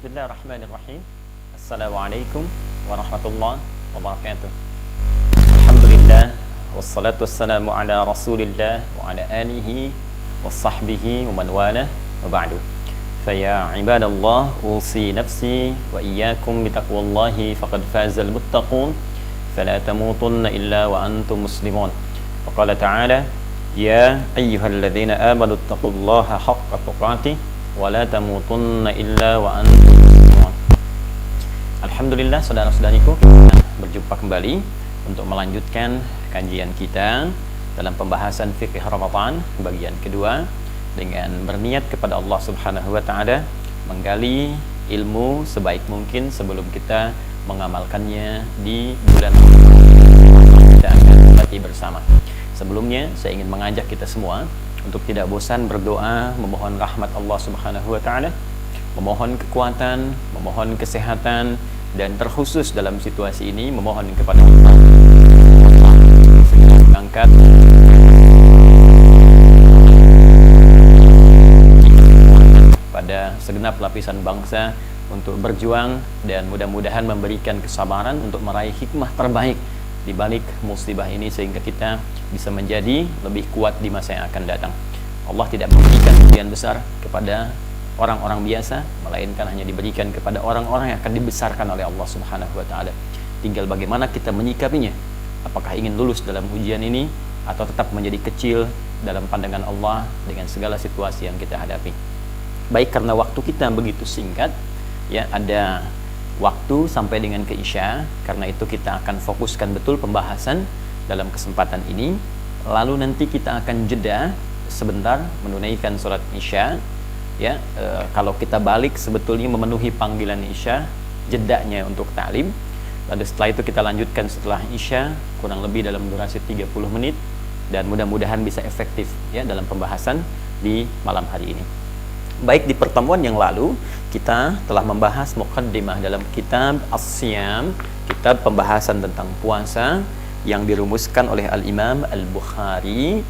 Bismillahirrahmanirrahim. Assalamualaikum warahmatullahi wabarakatuh. Alhamdulillah wassalatu wassalamu ala Rasulillah wa ala alihi washabbihi wa man walah wa ba'du. Faya ibadallah, usi nafsi wa iyyakum bitaqwallahi faqad fazal muttaqun. Fala tamutunna illa wa antum muslimun. Wa qala ta'ala, ya ayyuhalladzina amanu taqullaha haqqa tuqatih wala tamutunna illa wa antum muslimun. Alhamdulillah, saudara-saudariku, berjumpa kembali untuk melanjutkan kajian kita dalam pembahasan fikih Ramadan bagian kedua, dengan berniat kepada Allah Subhanahu wa taala menggali ilmu sebaik mungkin sebelum kita mengamalkannya di bulan Ramadan. Kita akan berlatih bersama. Sebelumnya saya ingin mengajak kita semua untuk tidak bosan berdoa, memohon rahmat Allah Subhanahu wa taala, memohon kekuatan, memohon kesehatan, dan terkhusus dalam situasi ini memohon kepada Allah mengangkat pada segenap lapisan bangsa untuk berjuang dan mudah-mudahan memberikan kesabaran untuk meraih hikmah terbaik di balik musibah ini sehingga kita bisa menjadi lebih kuat di masa yang akan datang. Allah tidak memberikan ujian besar kepada orang-orang biasa, melainkan hanya diberikan kepada orang-orang yang akan dibesarkan oleh Allah Subhanahu wa taala. Tinggal bagaimana kita menyikapinya. Apakah ingin lulus dalam ujian ini atau tetap menjadi kecil dalam pandangan Allah dengan segala situasi yang kita hadapi. Baik, karena waktu kita begitu singkat, ya, ada waktu sampai dengan ke Isya, karena itu kita akan fokuskan betul pembahasan dalam kesempatan ini. Lalu nanti kita akan jeda sebentar menunaikan sholat Isya, ya. Kalau kita balik sebetulnya memenuhi panggilan Isya, jedanya untuk ta'lim. Lalu setelah itu kita lanjutkan setelah Isya kurang lebih dalam durasi 30 menit, dan mudah-mudahan bisa efektif, ya, dalam pembahasan di malam hari ini. Baik, di pertemuan yang lalu kita telah membahas muqaddimah dalam kitab As-Siyam, kitab pembahasan tentang puasa yang dirumuskan oleh Al-Imam Al-Bukhari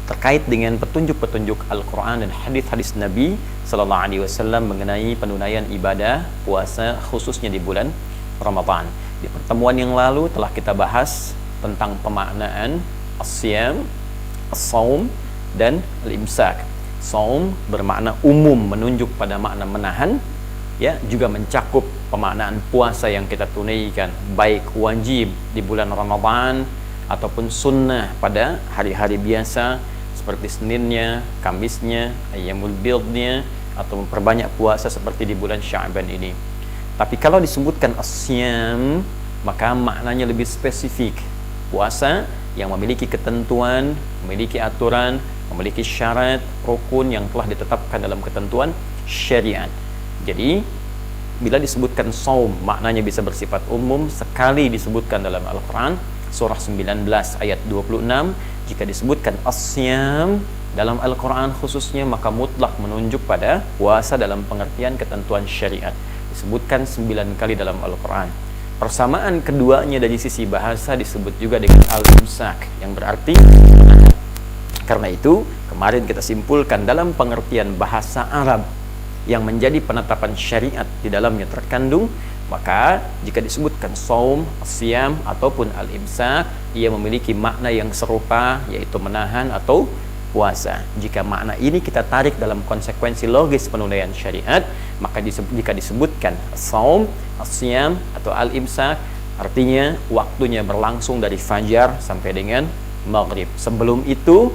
terkait dengan petunjuk-petunjuk Al-Quran dan hadis-hadis Nabi Sallallahu Alaihi Wasallam mengenai penunaian ibadah puasa khususnya di bulan Ramadan. Di pertemuan yang lalu telah kita bahas tentang pemaknaan As-Siyam, As-Saum, dan Al-Imsak. Saum bermakna umum, menunjuk pada makna menahan, ya, juga mencakup pemaknaan puasa yang kita tunaikan, baik wajib di bulan Ramadan ataupun sunnah pada hari-hari biasa seperti Seninnya, Kamisnya, Ayyamul Bidnya, atau memperbanyak puasa seperti di bulan Sya'ban ini. Tapi kalau disebutkan As-Siyam, maka maknanya lebih spesifik. Puasa yang memiliki ketentuan, memiliki aturan, memiliki syarat, rukun yang telah ditetapkan dalam ketentuan syariat. Jadi bila disebutkan saum, maknanya bisa bersifat umum. Sekali disebutkan dalam Al-Quran surah 19 ayat 26. Jika disebutkan As-Siyam dalam Al-Quran khususnya, maka mutlak menunjuk pada puasa dalam pengertian ketentuan syariat. Disebutkan 9 kali dalam Al-Quran. Persamaan keduanya dari sisi bahasa disebut juga dengan Al-Imsak, yang berarti menahan. Karena itu, kemarin kita simpulkan dalam pengertian bahasa Arab yang menjadi penetapan syariat di dalamnya terkandung, maka jika disebutkan saum, siyam, ataupun al-imsak, ia memiliki makna yang serupa, yaitu menahan atau puasa. Jika makna ini kita tarik dalam konsekuensi logis penunaian syariat, maka jika disebutkan saum, siyam, atau al-imsak, artinya waktunya berlangsung dari fajar sampai dengan maghrib. Sebelum itu,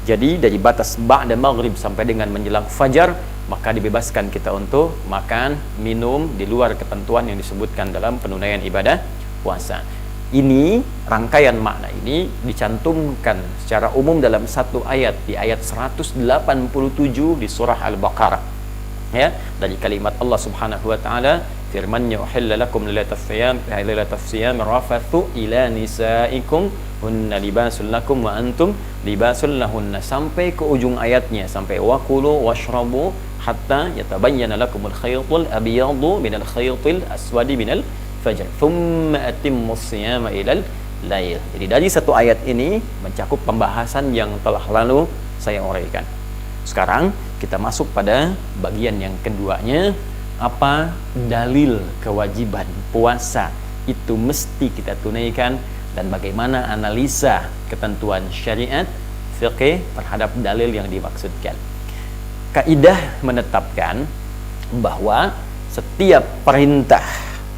jadi dari batas ba'da maghrib sampai dengan menjelang fajar, maka dibebaskan kita untuk makan, minum di luar ketentuan yang disebutkan dalam penunaian ibadah puasa. Ini, rangkaian makna ini dicantumkan secara umum dalam satu ayat, di ayat 187 di surah Al-Baqarah, ya, dari kalimat Allah Subhanahu wa taala, firman-Nya, uhilla lakum lailatas siyam rafathu ila nisaikum hunna libasul lakum wa antum libasul lahunna, sampai ke ujung ayatnya, sampai wakulu washrabu hatta yatabayyana lakumul khaytul abyadu minal khaytil aswadi minal fajr thumma atimmus siyama ilal lail. Jadi dari satu ayat ini mencakup pembahasan yang telah lalu saya uraikan. Sekarang kita masuk pada bagian yang keduanya, apa dalil kewajiban puasa itu mesti kita tunaikan, dan bagaimana analisa ketentuan syariat fiqih terhadap dalil yang dimaksudkan. Kaidah menetapkan bahwa setiap perintah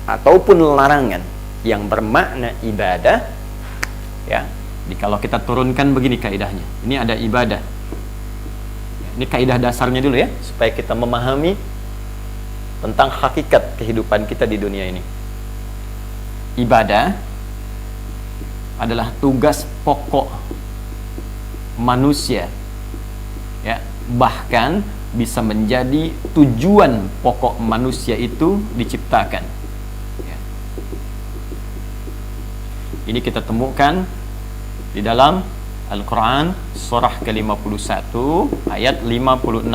ataupun larangan yang bermakna ibadah, ya, kalau kita turunkan begini kaidahnya. Ini ada ibadah. Ini kaidah dasarnya dulu ya, supaya kita memahami tentang hakikat kehidupan kita di dunia ini. Ibadah adalah tugas pokok manusia, ya, bahkan bisa menjadi tujuan pokok manusia itu diciptakan, ya. Ini kita temukan di dalam Al-Quran surah ke-51 ayat 56.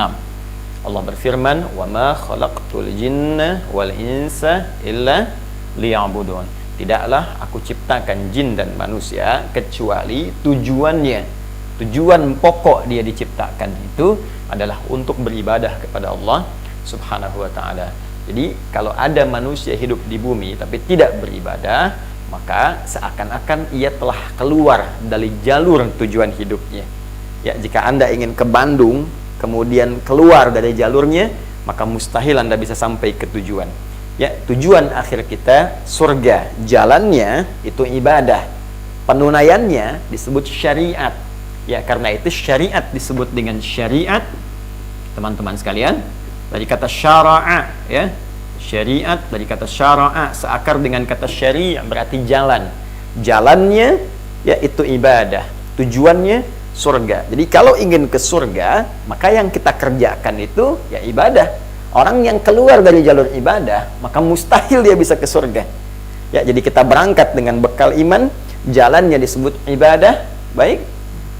Allah berfirman, wa ma khalaqtul jinna wal insa illa liya'budun. Tidaklah aku ciptakan jin dan manusia kecuali tujuan pokok dia diciptakan itu adalah untuk beribadah kepada Allah Subhanahu wa ta'ala. Jadi kalau ada manusia hidup di bumi tapi tidak beribadah, maka seakan-akan ia telah keluar dari jalur tujuan hidupnya. Ya, jika Anda ingin ke Bandung kemudian keluar dari jalurnya, maka mustahil Anda bisa sampai ke tujuan. Ya, tujuan akhir kita surga, jalannya itu ibadah, penunaiannya disebut syariat. Ya, karena itu syariat disebut dengan syariat, teman-teman sekalian, dari kata syara'a, ya. Syariat dari kata syara'a, seakar dengan kata syari' berarti jalan. Jalannya yaitu ibadah, tujuannya surga. Jadi kalau ingin ke surga, maka yang kita kerjakan itu ya ibadah. Orang yang keluar dari jalur ibadah, maka mustahil dia bisa ke surga. Ya, jadi kita berangkat dengan bekal iman, jalannya disebut ibadah, baik.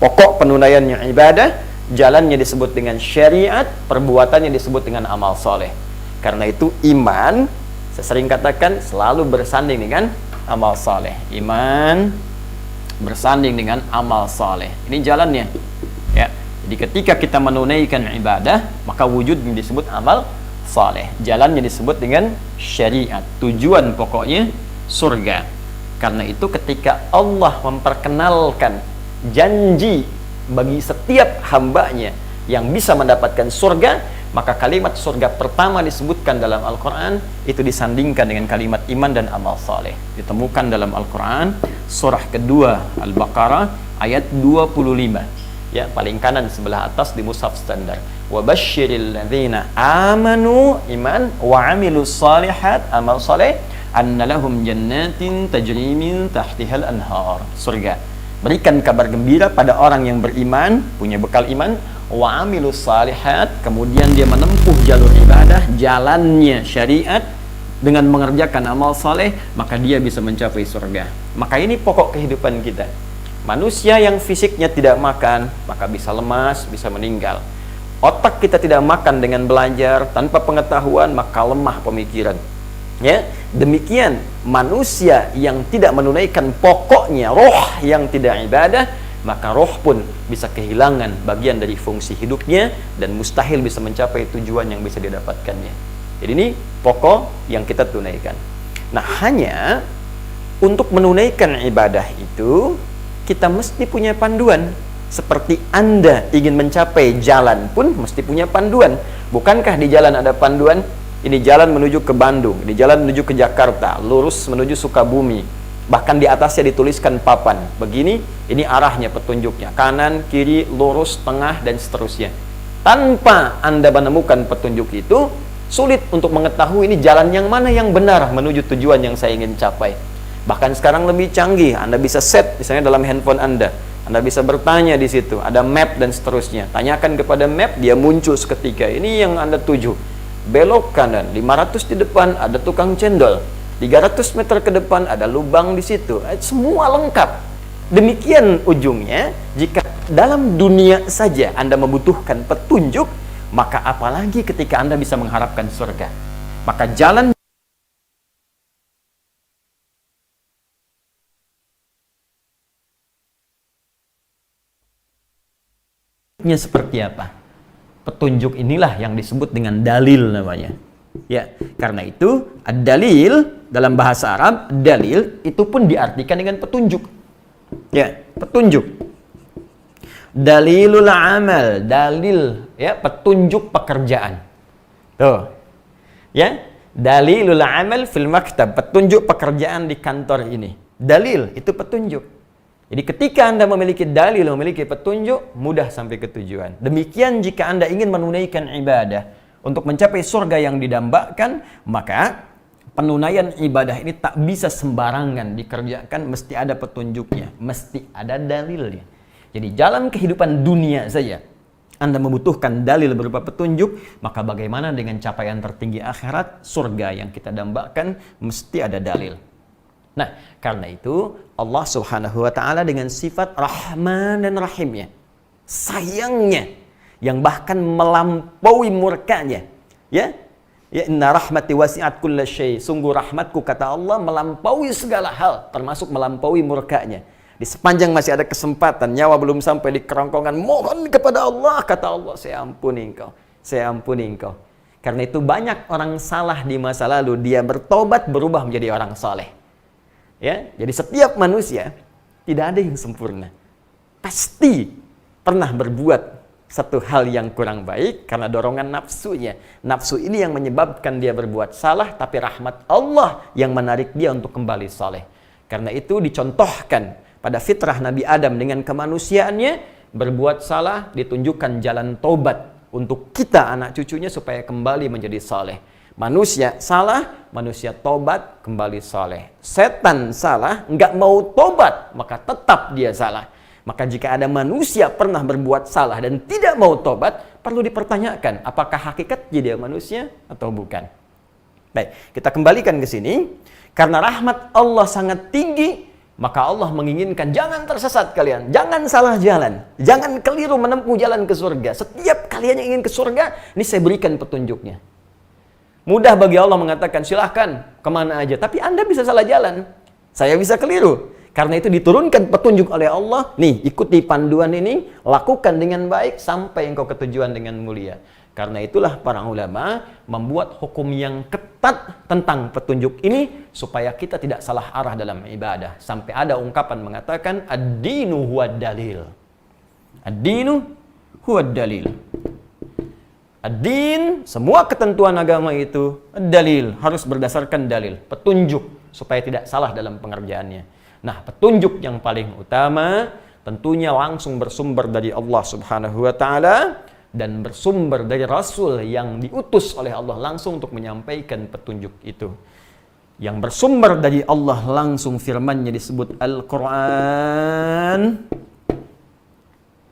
Pokok penunaiannya ibadah, jalannya disebut dengan syariat, perbuatannya disebut dengan amal soleh. Karena itu iman, saya sering katakan, selalu bersanding dengan amal soleh. Iman bersanding dengan amal soleh. Ini jalannya. Ya, jadi ketika kita menunaikan ibadah, maka wujudnya disebut amal soleh. Jalannya disebut dengan syariat. Tujuan pokoknya surga. Karena itu ketika Allah memperkenalkan janji bagi setiap hambanya yang bisa mendapatkan surga, maka kalimat surga pertama disebutkan dalam Al-Quran itu disandingkan dengan kalimat iman dan amal saleh. Ditemukan dalam Al-Quran surah kedua Al-Baqarah ayat 25, ya, paling kanan sebelah atas di mushaf standar. Wa basyiril ladzina amanu, iman, wa amilus salihat, amal saleh, anna lahum jannatin tajri min tahtihal anhar. Surga. Berikan kabar gembira pada orang yang beriman, punya bekal iman, wa amilus salihat, kemudian dia menempuh jalur ibadah, jalannya syariat dengan mengerjakan amal saleh, maka dia bisa mencapai surga. Maka ini pokok kehidupan kita. Manusia yang fisiknya tidak makan, maka bisa lemas, bisa meninggal. Otak kita tidak makan dengan belajar, tanpa pengetahuan, maka lemah pemikiran. Ya, demikian manusia yang tidak menunaikan pokoknya roh yang tidak ibadah, maka roh pun bisa kehilangan bagian dari fungsi hidupnya dan mustahil bisa mencapai tujuan yang bisa didapatkannya. Jadi ini pokok yang kita tunaikan. Nah, hanya untuk menunaikan ibadah itu kita mesti punya panduan. Seperti Anda ingin mencapai jalan pun mesti punya panduan. Bukankah di jalan ada panduan? Ini jalan menuju ke Bandung, ini jalan menuju ke Jakarta, lurus menuju Sukabumi. Bahkan di atasnya dituliskan papan. Begini, ini arahnya, petunjuknya. Kanan, kiri, lurus, tengah, dan seterusnya. Tanpa Anda menemukan petunjuk itu, sulit untuk mengetahui ini jalan yang mana yang benar menuju tujuan yang saya ingin capai. Bahkan sekarang lebih canggih, Anda bisa set misalnya dalam handphone Anda. Anda bisa bertanya di situ, ada map dan seterusnya. Tanyakan kepada map, dia muncul seketika. Ini yang Anda tuju. Belok kanan, 500 di depan ada tukang cendol. 300 meter ke depan ada lubang di situ. Semua lengkap. Demikian ujungnya, jika dalam dunia saja Anda membutuhkan petunjuk, maka apalagi ketika Anda bisa mengharapkan surga. Maka jalan seperti apa? Petunjuk inilah yang disebut dengan dalil namanya. Ya, karena itu ad-dalil dalam bahasa Arab, dalil itu pun diartikan dengan petunjuk. Ya, petunjuk. Dalilul amal, dalil ya, petunjuk pekerjaan. Tuh. Ya, dalilul amal fil maktab, petunjuk pekerjaan di kantor ini. Dalil itu petunjuk. Jadi ketika Anda memiliki dalil, memiliki petunjuk, mudah sampai ke tujuan. Demikian jika Anda ingin menunaikan ibadah untuk mencapai surga yang didambakan, maka penunaian ibadah ini tak bisa sembarangan dikerjakan, mesti ada petunjuknya, mesti ada dalilnya. Jadi dalam kehidupan dunia saja Anda membutuhkan dalil berupa petunjuk, maka bagaimana dengan capaian tertinggi akhirat, surga yang kita dambakan, mesti ada dalil. Nah, karena itu Allah Subhanahu wa taala dengan sifat Rahman dan Rahimnya, sayangnya yang bahkan melampaui murkanya, ya. Ya, inna rahmati wasi'at kulla syai. Sungguh rahmatku, kata Allah, melampaui segala hal, termasuk melampaui murkanya. Di sepanjang masih ada kesempatan, nyawa belum sampai di kerongkongan, mohon kepada Allah, kata Allah, saya ampuni engkau, saya ampuni engkau. Karena itu banyak orang salah di masa lalu, dia bertobat berubah menjadi orang saleh. Ya, jadi setiap manusia tidak ada yang sempurna. Pasti pernah berbuat satu hal yang kurang baik karena dorongan nafsunya. Nafsu ini yang menyebabkan dia berbuat salah, tapi rahmat Allah yang menarik dia untuk kembali saleh. Karena itu dicontohkan pada fitrah Nabi Adam dengan kemanusiaannya, berbuat salah ditunjukkan jalan tobat untuk kita anak cucunya supaya kembali menjadi saleh. Manusia salah, manusia tobat, kembali saleh. Setan salah, nggak mau tobat, maka tetap dia salah. Maka jika ada manusia pernah berbuat salah dan tidak mau tobat, perlu dipertanyakan, apakah hakikatnya dia manusia atau bukan. Baik, kita kembalikan ke sini. Karena rahmat Allah sangat tinggi, maka Allah menginginkan jangan tersesat kalian, jangan salah jalan, jangan keliru menempuh jalan ke surga. Setiap kalian yang ingin ke surga, ini saya berikan petunjuknya. Mudah bagi Allah mengatakan, silahkan kemana aja, tapi Anda bisa salah jalan, saya bisa keliru. Karena itu diturunkan petunjuk oleh Allah, nih ikuti panduan ini, lakukan dengan baik sampai engkau ke tujuan dengan mulia. Karena itulah para ulama membuat hukum yang ketat tentang petunjuk ini supaya kita tidak salah arah dalam ibadah. Sampai ada ungkapan mengatakan ad-dinu huwad dalil. Ad-dinu huwad dalil. Ad-din, semua ketentuan agama itu dalil, harus berdasarkan dalil, petunjuk supaya tidak salah dalam pengerjaannya. Nah, petunjuk yang paling utama tentunya langsung bersumber dari Allah Subhanahu wa taala dan bersumber dari Rasul yang diutus oleh Allah langsung untuk menyampaikan petunjuk itu. Yang bersumber dari Allah langsung, firman-Nya disebut Al-Qur'an.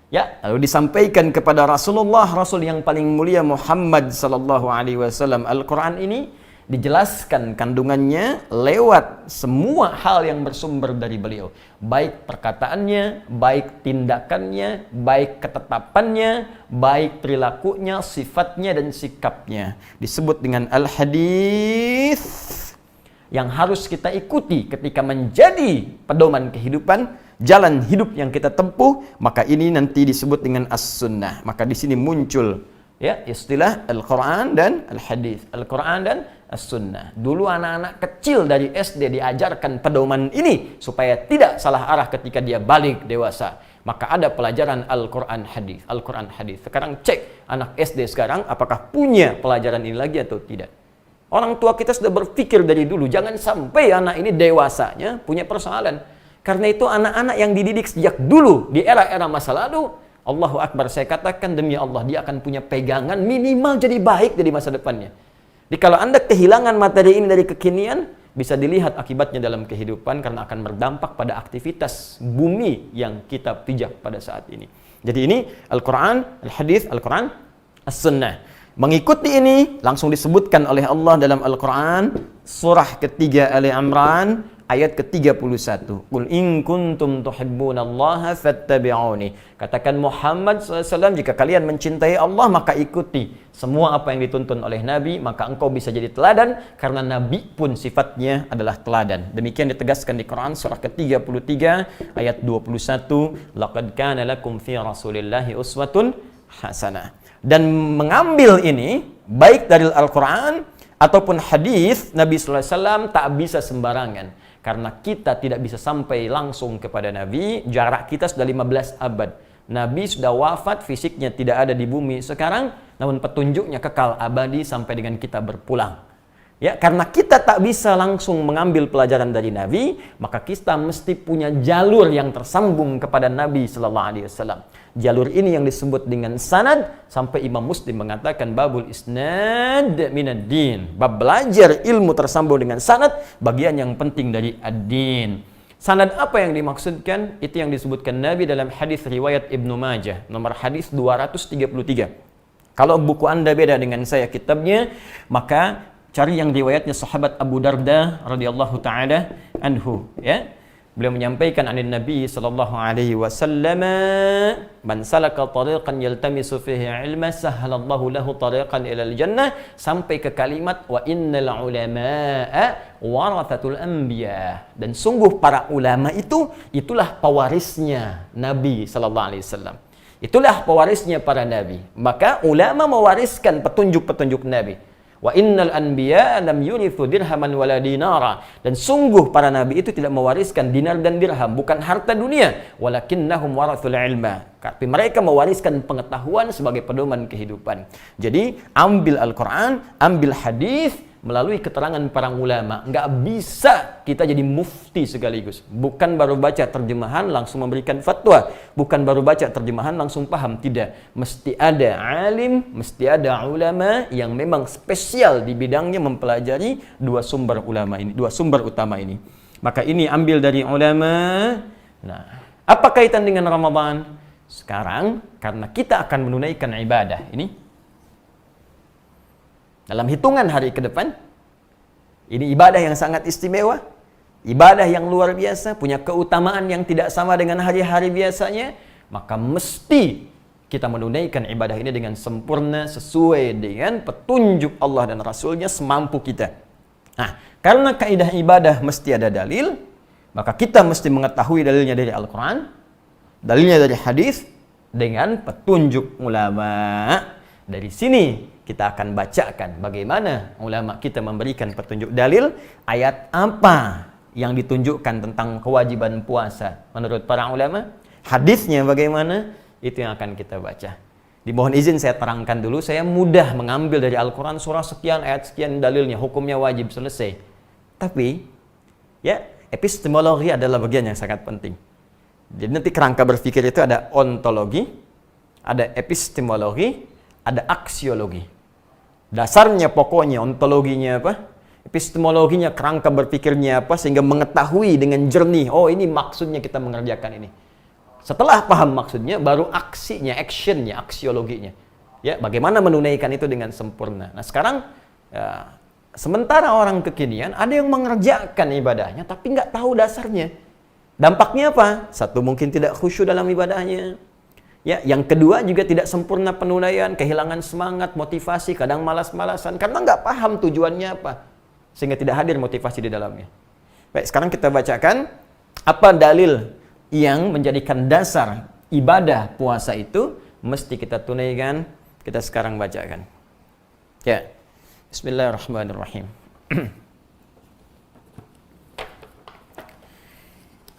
Ya, lalu disampaikan kepada Rasulullah, Rasul yang paling mulia Muhammad sallallahu alaihi wasallam. Al-Qur'an ini dijelaskan kandungannya lewat semua hal yang bersumber dari beliau. Baik perkataannya, baik tindakannya, baik ketetapannya, baik perilakunya, sifatnya dan sikapnya. Disebut dengan al-hadis yang harus kita ikuti ketika menjadi pedoman kehidupan, jalan hidup yang kita tempuh, maka ini nanti disebut dengan as-sunnah. Maka di sini muncul ya istilah Al-Qur'an dan al-hadis. Al-Qur'an dan as-sunnah. Dulu anak-anak kecil dari SD diajarkan pedoman ini supaya tidak salah arah ketika dia balik dewasa. Maka ada pelajaran Al-Qur'an hadis. Al-Qur'an hadis. Sekarang cek anak SD sekarang apakah punya pelajaran ini lagi atau tidak. Orang tua kita sudah berpikir dari dulu, jangan sampai anak ini dewasanya punya persoalan. Karena itu anak-anak yang dididik sejak dulu di era-era masa lalu, Allahu Akbar, saya katakan demi Allah, dia akan punya pegangan minimal jadi baik dari masa depannya. Jadi kalau Anda kehilangan materi ini dari kekinian, bisa dilihat akibatnya dalam kehidupan karena akan berdampak pada aktivitas bumi yang kita pijak pada saat ini. Jadi ini Al-Quran, Al-Hadis, Al-Quran, As-Sunnah. Mengikuti ini langsung disebutkan oleh Allah dalam Al-Quran, surah ketiga Ali Imran, ayat ke-31. Qul in kuntum tuhibbunallaha fattabi'uni. Katakan Muhammad SAW, jika kalian mencintai Allah maka ikuti semua apa yang dituntun oleh Nabi, maka engkau bisa jadi teladan karena Nabi pun sifatnya adalah teladan. Demikian ditegaskan di Quran surah ke-33 ayat 21. Laqad kana lakum fi Rasulillahi uswatun hasanah. Dan mengambil ini baik dari Al-Quran ataupun hadis Nabi sallallahu alaihi wasallam tak bisa sembarangan. Karena kita tidak bisa sampai langsung kepada Nabi, jarak kita sudah 15 abad. Nabi sudah wafat, fisiknya tidak ada di bumi sekarang, namun petunjuknya kekal abadi sampai dengan kita berpulang. Ya, karena kita tak bisa langsung mengambil pelajaran dari Nabi, maka kita mesti punya jalur yang tersambung kepada Nabi sallallahu alaihi wasallam. Jalur ini yang disebut dengan sanad, sampai Imam Muslim mengatakan babul isnad minad din. Bab belajar ilmu tersambung dengan sanad, bagian yang penting dari ad-din. Sanad apa yang dimaksudkan? Itu yang disebutkan Nabi dalam hadis riwayat Ibnu Majah, nomor hadis 233. Kalau buku Anda beda dengan saya kitabnya, maka cari yang riwayatnya sahabat Abu Darda radhiyallahu taala anhu, ya. Beliau menyampaikan anin Nabi sallallahu alaihi wasallam, "Man salaka tariqan yaltamisu fihi ilma sahhalallahu lahu tariqan ilal jannah," sampai ke kalimat wa innal ulama'a warathatul anbiya. Dan sungguh para ulama itulah pewarisnya Nabi sallallahu alaihi wasallam. Itulah pewarisnya para nabi. Maka ulama mewariskan petunjuk-petunjuk Nabi. Wa innal anbiya lam yurithu dirhaman wala dinara. Dan sungguh para nabi itu tidak mewariskan dinar dan dirham, bukan harta dunia, walakinnahum warathul ilma. Tapi mereka mewariskan pengetahuan sebagai pedoman kehidupan. Jadi ambil Al-Quran, ambil hadis melalui keterangan para ulama. Nggak bisa kita jadi mufti sekaligus. Bukan baru baca terjemahan langsung memberikan fatwa, bukan baru baca terjemahan langsung paham. Tidak, mesti ada alim, mesti ada ulama yang memang spesial di bidangnya mempelajari dua sumber ulama ini, dua sumber utama ini. Maka ini ambil dari ulama. Nah, apa kaitan dengan Ramadan? Sekarang karena kita akan menunaikan ibadah ini dalam hitungan hari ke depan, ini ibadah yang sangat istimewa, ibadah yang luar biasa, punya keutamaan yang tidak sama dengan hari-hari biasanya, maka mesti kita menunaikan ibadah ini dengan sempurna sesuai dengan petunjuk Allah dan Rasulnya semampu kita. Nah, karena kaidah ibadah mesti ada dalil, maka kita mesti mengetahui dalilnya dari Al-Quran, dalilnya dari hadis, dengan petunjuk ulama. Dari sini kita akan bacakan bagaimana ulama kita memberikan petunjuk dalil, ayat apa yang ditunjukkan tentang kewajiban puasa menurut para ulama, hadisnya bagaimana, itu yang akan kita baca. Dimohon izin saya terangkan dulu, saya mudah mengambil dari Al-Quran surah sekian, ayat sekian, dalilnya, hukumnya wajib, selesai. Tapi, ya, epistemologi adalah bagian yang sangat penting. Jadi nanti kerangka berpikir itu ada ontologi, ada epistemologi, ada aksiologi. Dasarnya pokoknya ontologinya apa? Epistemologinya, kerangka berpikirnya apa, sehingga mengetahui dengan jernih, oh ini maksudnya kita mengerjakan ini. Setelah paham maksudnya, baru aksinya, actionnya, aksiologinya. Ya, bagaimana menunaikan itu dengan sempurna. Nah sekarang, ya, sementara orang kekinian ada yang mengerjakan ibadahnya, tapi nggak tahu dasarnya. Dampaknya apa? Satu, mungkin tidak khusyuk dalam ibadahnya. Ya, yang kedua juga tidak sempurna penunaian, kehilangan semangat, motivasi, kadang malas-malasan karena nggak paham tujuannya apa, sehingga tidak hadir motivasi di dalamnya. Baik, sekarang kita bacakan apa dalil yang menjadikan dasar ibadah puasa itu mesti kita tunaikan. Kita sekarang bacakan. Ya, Bismillahirrahmanirrahim.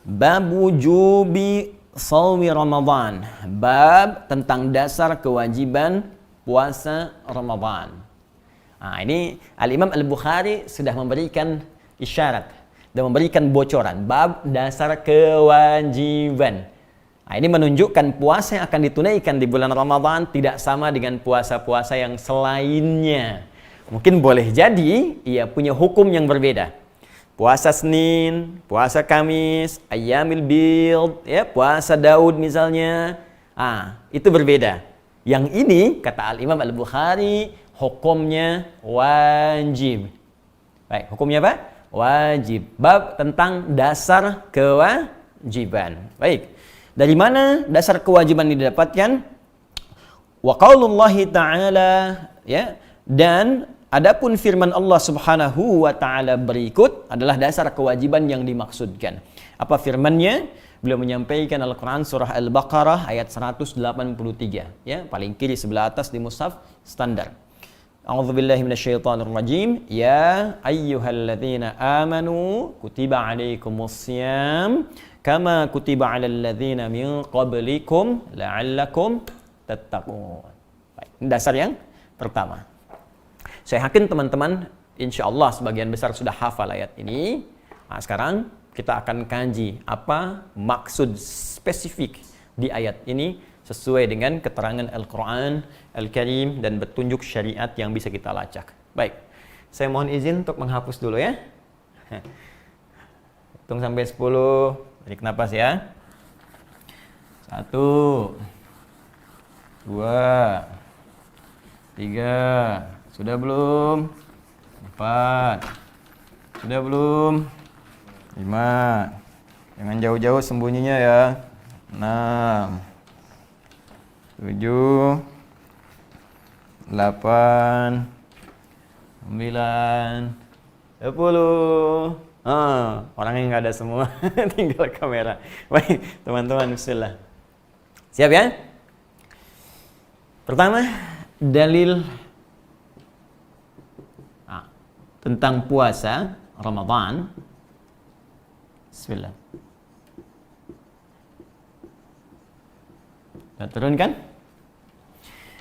Bab wujubi shaumi Ramadan, bab tentang dasar kewajiban puasa Ramadan. Nah, ini Al-Imam Al-Bukhari sudah memberikan isyarat dan memberikan bocoran bab dasar kewajiban. Nah, ini menunjukkan puasa yang akan ditunaikan di bulan Ramadan tidak sama dengan puasa-puasa yang selainnya. Mungkin boleh jadi ia punya hukum yang berbeda. Puasa Senin, puasa Kamis, Ayyamil Bid, ya, puasa Daud misalnya. Itu berbeda. Yang ini kata Al-Imam Al-Bukhari hukumnya wajib. Baik, hukumnya apa? Wajib. Bab tentang dasar kewajiban. Baik. Dari mana dasar kewajiban ini didapatkan? Wa qaulullahi ta'ala, ya, dan adapun firman Allah Subhanahu wa taala berikut adalah dasar kewajiban yang dimaksudkan. Apa firman-Nya? Beliau menyampaikan Al-Qur'an surah Al-Baqarah ayat 183, ya, paling kiri sebelah atas di mushaf standar. A'udzubillahi minasyaitonirrajim. Ya ayyuhalladzina amanu kutiba alaikumussyam kama kutiba alal ladzina min qablikum la'allakum tattaqun. Baik, ini dasar yang pertama. Saya yakin teman-teman insyaallah sebagian besar sudah hafal ayat ini. Nah, sekarang kita akan kaji apa maksud spesifik di ayat ini sesuai dengan keterangan Al-Quran Al-Karim dan petunjuk syariat yang bisa kita lacak. Baik, saya mohon izin untuk menghapus dulu ya. Hitung sampai 10, tarik nafas ya. 1, 2, 3, sudah belum? 4, sudah belum? 5, jangan jauh-jauh sembunyinya ya. 6, 7, 8, 9, 10. Orangnya nggak ada semua, tinggal kamera. Baik, teman-teman, bismillah. Siap ya? Pertama, dalil tentang puasa Ramadan. Bismillah. Kita turunkan.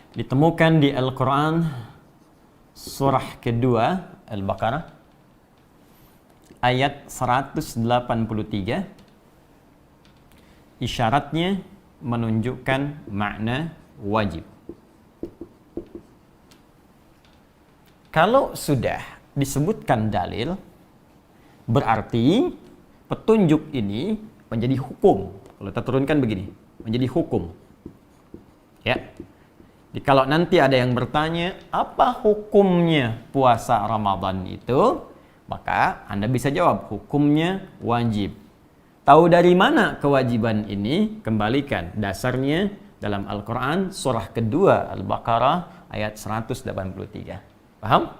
Ditemukan di Al-Quran surah kedua Al-Baqarah ayat 183. Isyaratnya menunjukkan makna wajib. Kalau sudah disebutkan dalil, berarti petunjuk ini menjadi hukum. Kalau kita turunkan begini, menjadi hukum. Ya. Jadi kalau nanti ada yang bertanya, apa hukumnya puasa Ramadan itu? Maka Anda bisa jawab, hukumnya wajib. Tahu dari mana kewajiban ini? Kembalikan dasarnya dalam Al-Quran surah kedua Al-Baqarah ayat 183. Paham?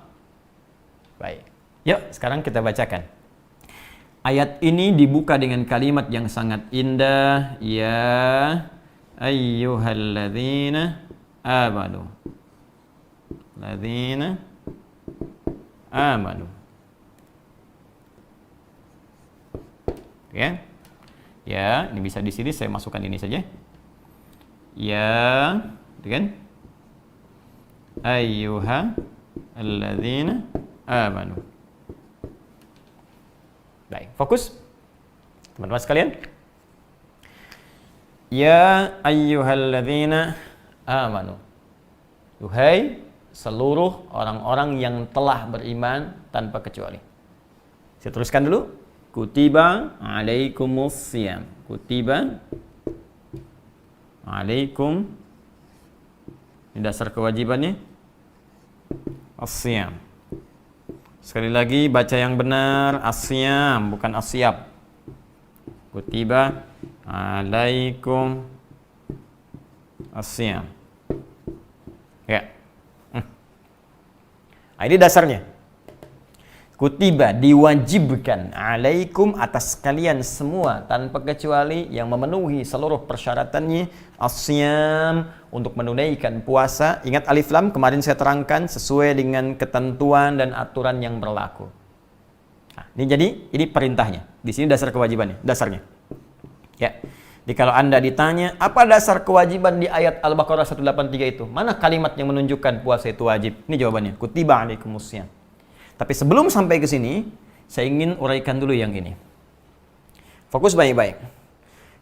Baik. Yuk, sekarang kita bacakan. Ayat ini dibuka dengan kalimat yang sangat indah. Ya ayyuhalladzina amanu. Ladzina amanu. Ya. Ya, ini bisa di sini saya masukkan ini saja. Ya, gitu kan? Ayyuha alladzina amanu. Baik, fokus. Teman-teman sekalian. Ya ayyuhalladzina amanu. Duhai seluruh orang-orang yang telah beriman tanpa kecuali. Saya teruskan dulu. Kutiba alaikumussyam. Kutiba alaikum. Ini dasar kewajibannya. As-syam. Sekali lagi baca yang benar. As-syam, bukan as-syab. Kutiba alaikum as-syam. Ya. Nah, ini dasarnya. Kutiba, diwajibkan alaikum atas kalian semua tanpa kecuali yang memenuhi seluruh persyaratannya as-syam untuk menunaikan puasa. Ingat alif lam kemarin saya terangkan sesuai dengan ketentuan dan aturan yang berlaku. Nah, ini perintahnya. Di sini dasar kewajibannya, dasarnya. Ya. Jadi kalau Anda ditanya, apa dasar kewajiban di ayat Al-Baqarah 183 itu? Mana kalimat yang menunjukkan puasa itu wajib? Ini jawabannya. Kutiba alaikumussyam. Tapi sebelum sampai ke sini, saya ingin uraikan dulu yang ini. Fokus baik-baik.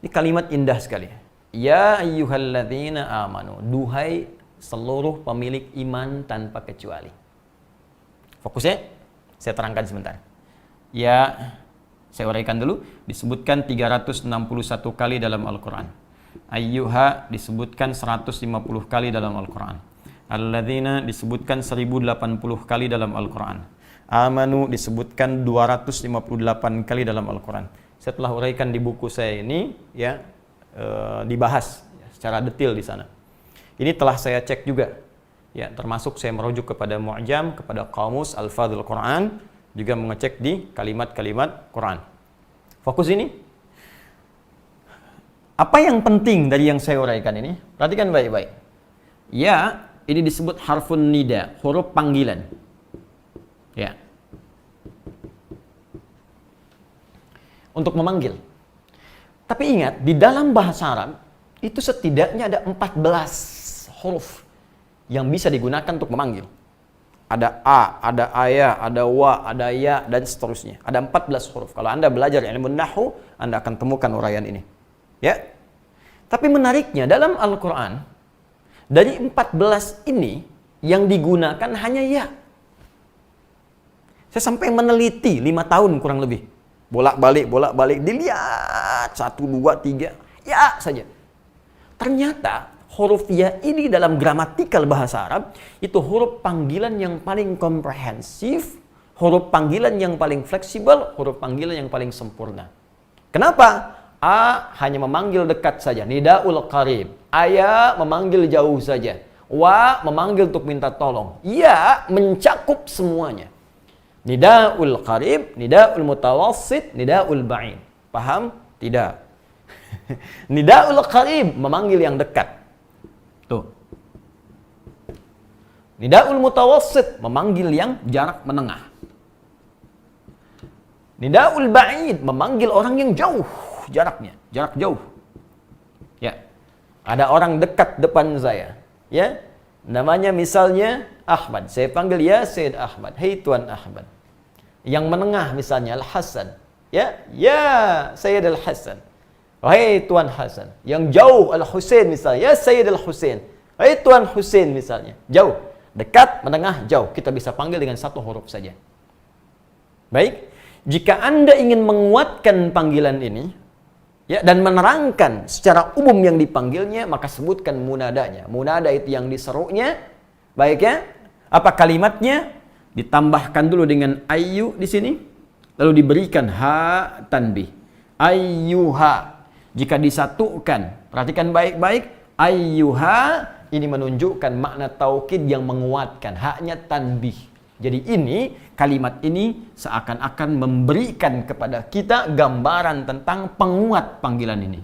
Ini kalimat indah sekali. Ya ayyuhalladzina amanu. Duhai seluruh pemilik iman tanpa kecuali. Fokusnya, saya terangkan sebentar. Ya, saya uraikan dulu. Disebutkan 361 kali dalam Al-Quran. Ayyuha disebutkan 150 kali dalam Al-Quran. Alladzina disebutkan 1080 kali dalam Al-Quran. Amanu disebutkan 258 kali dalam Al-Quran. Saya telah uraikan di buku saya ini, ya, dibahas secara detail di sana. Ini telah saya cek juga, ya, termasuk saya merujuk kepada Mu'jam, kepada Qamus Al-Fadhil Quran, juga mengecek di kalimat-kalimat Quran. Fokus ini. Apa yang penting dari yang saya uraikan ini? Perhatikan baik-baik. Ya ini disebut harfun nida, huruf panggilan. Ya. Untuk memanggil. Tapi ingat, di dalam bahasa Arab itu setidaknya ada 14 huruf yang bisa digunakan untuk memanggil. Ada a, ada aya, ada wa, ada ya, dan seterusnya. Ada 14 huruf. Kalau Anda belajar ilmu nahwu, Anda akan temukan uraian ini. Ya. Tapi menariknya dalam Al-Qur'an, dari 14 ini yang digunakan hanya ya. Saya sampai meneliti 5 tahun kurang lebih. Bolak-balik, dilihat 1, 2, 3, ya saja. Ternyata huruf ya ini dalam gramatikal bahasa Arab itu huruf panggilan yang paling komprehensif, huruf panggilan yang paling fleksibel, huruf panggilan yang paling sempurna. Kenapa? A hanya memanggil dekat saja, nidaul qarib. Aya memanggil jauh saja. Wa memanggil untuk minta tolong. Ya mencakup semuanya. Nidaul qarib, nidaul mutawassit, nidaul ba'id. Paham? Tidak. Nidaul qarib memanggil yang dekat. Tuh. Nidaul mutawassit memanggil yang jarak menengah. Nidaul ba'id memanggil orang yang jauh jaraknya, jarak jauh. Ya. Ada orang dekat depan saya, ya. Namanya misalnya Ahmad. Saya panggil ya Sayyid Ahmad. Hei Tuan Ahmad. Yang menengah misalnya Al-Hasan. Ya, ya Sayyid Al-Hasan. Hei Tuan Hasan. Yang jauh Al-Husain misalnya. Ya Sayyid Al-Husain. Hei Tuan Husain misalnya. Jauh. Dekat, menengah, jauh. Kita bisa panggil dengan satu huruf saja. Baik. Jika Anda ingin menguatkan panggilan ini, ya, dan menerangkan secara umum yang dipanggilnya, maka sebutkan munadanya. Munada itu yang diserunya. Baik ya. Apa kalimatnya? Ditambahkan dulu dengan ayu di sini, lalu diberikan ha tanbih. Ayyuha. Jika disatukan, perhatikan baik-baik, ayyuha ini menunjukkan makna taukid yang menguatkan, haknya tanbih. Jadi ini, kalimat ini seakan-akan memberikan kepada kita gambaran tentang penguat panggilan ini.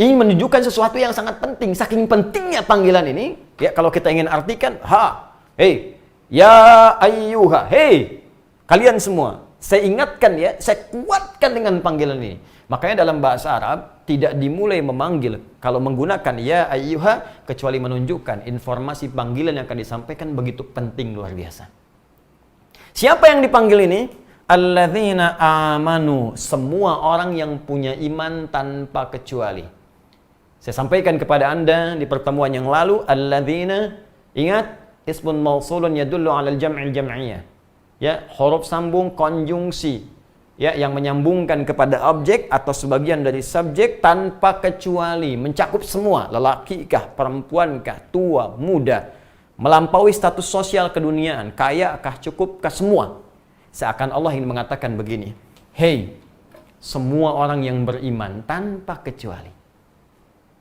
Ini menunjukkan sesuatu yang sangat penting. Saking pentingnya panggilan ini, ya kalau kita ingin artikan, hei, ya ayyuha, hei, kalian semua. Saya ingatkan ya, saya kuatkan dengan panggilan ini. Makanya dalam bahasa Arab tidak dimulai memanggil kalau menggunakan ya ayyuha kecuali menunjukkan informasi panggilan yang akan disampaikan begitu penting luar biasa. Siapa yang dipanggil ini? Alladzina amanu, semua orang yang punya iman tanpa kecuali. Saya sampaikan kepada Anda di pertemuan yang lalu, alladzina, ingat ismun mausulun yadullu 'alal jam'il jam'iyah. Ya, huruf sambung konjungsi. Ya, yang menyambungkan kepada objek atau sebagian dari subjek tanpa kecuali, mencakup semua, lelaki kah, perempuan kah, tua, muda, melampaui status sosial keduniaan, kaya kah, cukup kah, semua. Seakan Allah ingin mengatakan begini, hei, semua orang yang beriman tanpa kecuali.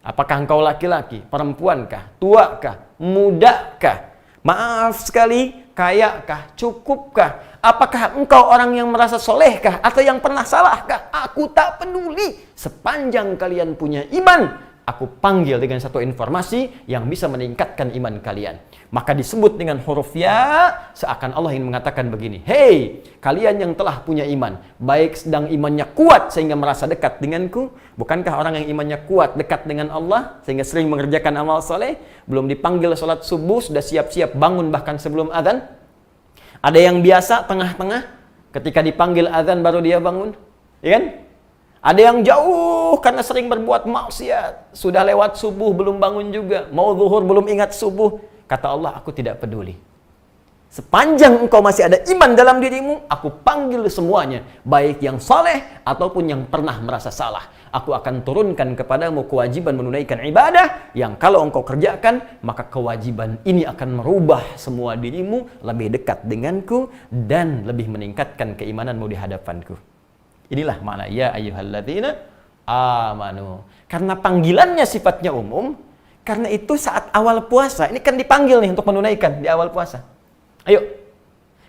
Apakah engkau laki-laki, perempuan kah, tua kah, muda kah, maaf sekali, kaya kah, cukup kah? Apakah engkau orang yang merasa solehkah atau yang pernah salahkah? Aku tak peduli. Sepanjang kalian punya iman, aku panggil dengan satu informasi yang bisa meningkatkan iman kalian. Maka disebut dengan huruf ya, seakan Allah ingin mengatakan begini, hei, kalian yang telah punya iman, baik sedang imannya kuat sehingga merasa dekat denganku, bukankah orang yang imannya kuat dekat dengan Allah sehingga sering mengerjakan amal soleh, belum dipanggil sholat subuh, sudah siap-siap bangun bahkan sebelum azan? Ada yang biasa tengah-tengah, ketika dipanggil azan baru dia bangun, ya kan? Ada yang jauh karena sering berbuat maksiat, sudah lewat subuh belum bangun juga, mau zuhur belum ingat subuh. Kata Allah, aku tidak peduli. Sepanjang engkau masih ada iman dalam dirimu, aku panggil semuanya, baik yang saleh ataupun yang pernah merasa salah. Aku akan turunkan kepadamu kewajiban menunaikan ibadah yang kalau engkau kerjakan, maka kewajiban ini akan merubah semua dirimu lebih dekat denganku dan lebih meningkatkan keimananmu di hadapanku. Inilah makna ya ayyuhalladzina amanu. Karena panggilannya sifatnya umum, karena itu saat awal puasa, ini kan dipanggil nih untuk menunaikan di awal puasa. Ayo,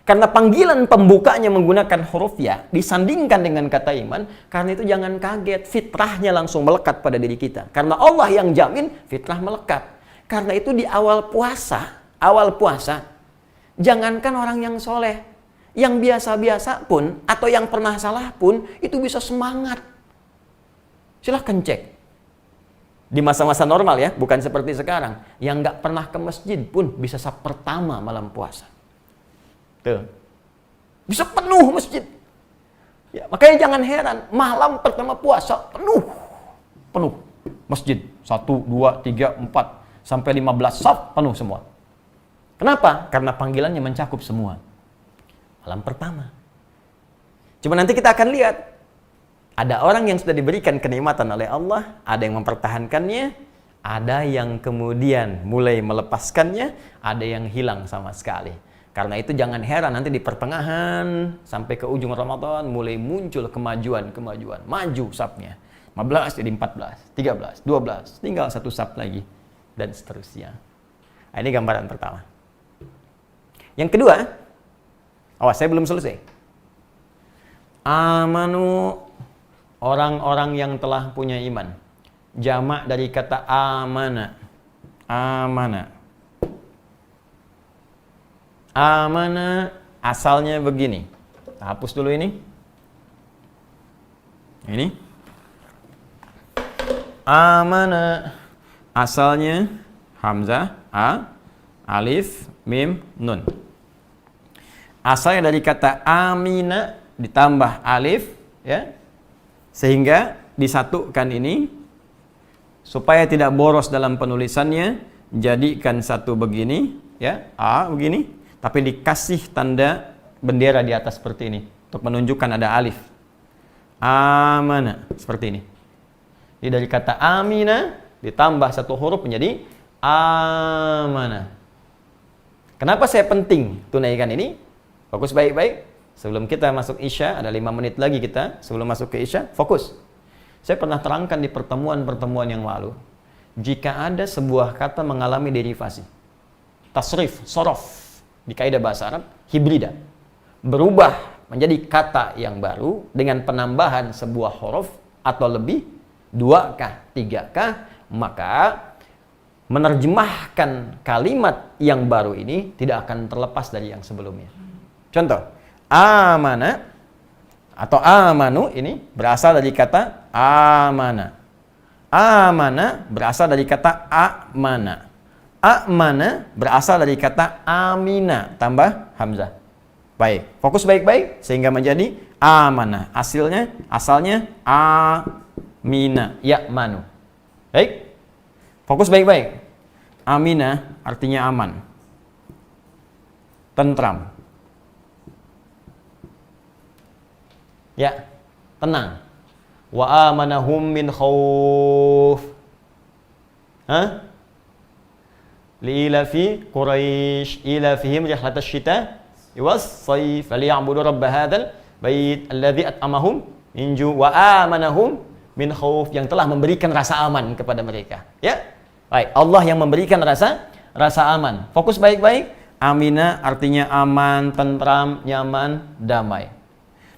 Karena panggilan pembukanya menggunakan huruf ya disandingkan dengan kata iman, karena itu jangan kaget, fitrahnya langsung melekat pada diri kita. Karena Allah yang jamin fitrah melekat. Karena itu di awal puasa, jangankan orang yang soleh, yang biasa-biasa pun atau yang pernah salah pun itu bisa semangat. Silahkan cek. Di masa-masa normal ya, bukan seperti sekarang. Yang nggak pernah ke masjid pun bisa saf pertama malam puasa. Tuh. Bisa penuh masjid. Ya, makanya jangan heran, malam pertama puasa penuh masjid. 1, 2, 3, 4 sampai 15 saf penuh semua. Kenapa? Karena panggilannya mencakup semua. Malam pertama. Cuma nanti kita akan lihat, ada orang yang sudah diberikan kenikmatan oleh Allah, ada yang mempertahankannya, ada yang kemudian mulai melepaskannya, ada yang hilang sama sekali. Karena itu jangan heran nanti di pertengahan sampai ke ujung Ramadan mulai muncul kemajuan. Maju safnya. 15 jadi 14, 13, 12, tinggal satu saf lagi dan seterusnya. Nah, ini gambaran pertama. Yang kedua, awas saya belum selesai. Amanu, orang-orang yang telah punya iman. Jamak dari kata amana. Amana asalnya begini. Kita hapus dulu ini. Ini. Amana asalnya hamzah, alif, mim, nun. Asalnya dari kata amina ditambah alif, ya. Sehingga disatukan ini supaya tidak boros dalam penulisannya, jadikan satu begini, ya, begini. Tapi dikasih tanda bendera di atas seperti ini untuk menunjukkan ada alif. Amana seperti ini. Jadi dari kata amina ditambah satu huruf menjadi amana. Kenapa saya penting tunaikan ini? Fokus baik-baik. Sebelum kita masuk Isya, ada 5 menit lagi kita sebelum masuk ke Isya, fokus. Saya pernah terangkan di pertemuan-pertemuan yang lalu, jika ada sebuah kata mengalami derivasi, tasrif, sorof, di kaidah bahasa Arab, hibrida, berubah menjadi kata yang baru dengan penambahan sebuah huruf atau lebih, 2kah, 3kah, maka menerjemahkan kalimat yang baru ini tidak akan terlepas dari yang sebelumnya. Contoh, amana atau amanu ini berasal dari kata amana. Amana berasal dari kata amana. Amana berasal dari kata amina tambah hamzah. Baik, fokus baik-baik sehingga menjadi amanah. Asalnya amina, ya manu. Baik, fokus baik-baik. Amina artinya aman, tentram, ya, tenang. Wa amanahum min khauf. Li'ilafi Quraisy ilafihim rihlatasy syita was sayf falyabudu rabb hadzal bait alladzi at'amahum min ju' wa amanahum min khauf, yang telah memberikan rasa aman kepada mereka. Ya. Baik, Allah yang memberikan rasa aman. Fokus baik-baik. Amina artinya aman, tentram, nyaman, damai.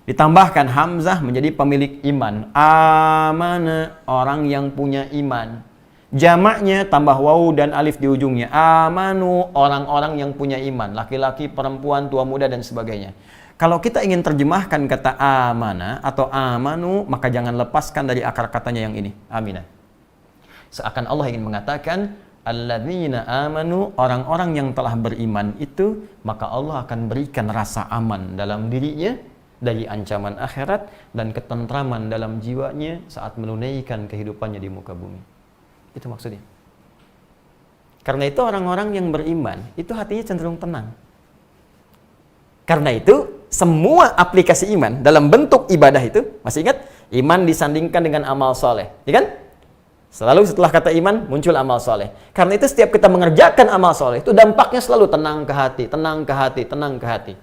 Ditambahkan hamzah menjadi pemilik iman. Amana, orang yang punya iman. Jamaknya tambah waw dan alif di ujungnya. Amanu, orang-orang yang punya iman. Laki-laki, perempuan, tua muda, dan sebagainya. Kalau kita ingin terjemahkan kata amana atau amanu, maka jangan lepaskan dari akar katanya yang ini. Amina. Seakan Allah ingin mengatakan, alladzina amanu, orang-orang yang telah beriman itu, maka Allah akan berikan rasa aman dalam dirinya dari ancaman akhirat dan ketentraman dalam jiwanya saat menunaikan kehidupannya di muka bumi. Itu maksudnya. Karena itu orang-orang yang beriman itu hatinya cenderung tenang. Karena itu semua aplikasi iman dalam bentuk ibadah itu, masih ingat? Iman disandingkan dengan amal soleh, ya kan? Selalu setelah kata iman muncul amal soleh. Karena itu setiap kita mengerjakan amal soleh itu dampaknya selalu tenang ke hati, tenang ke hati, tenang ke hati.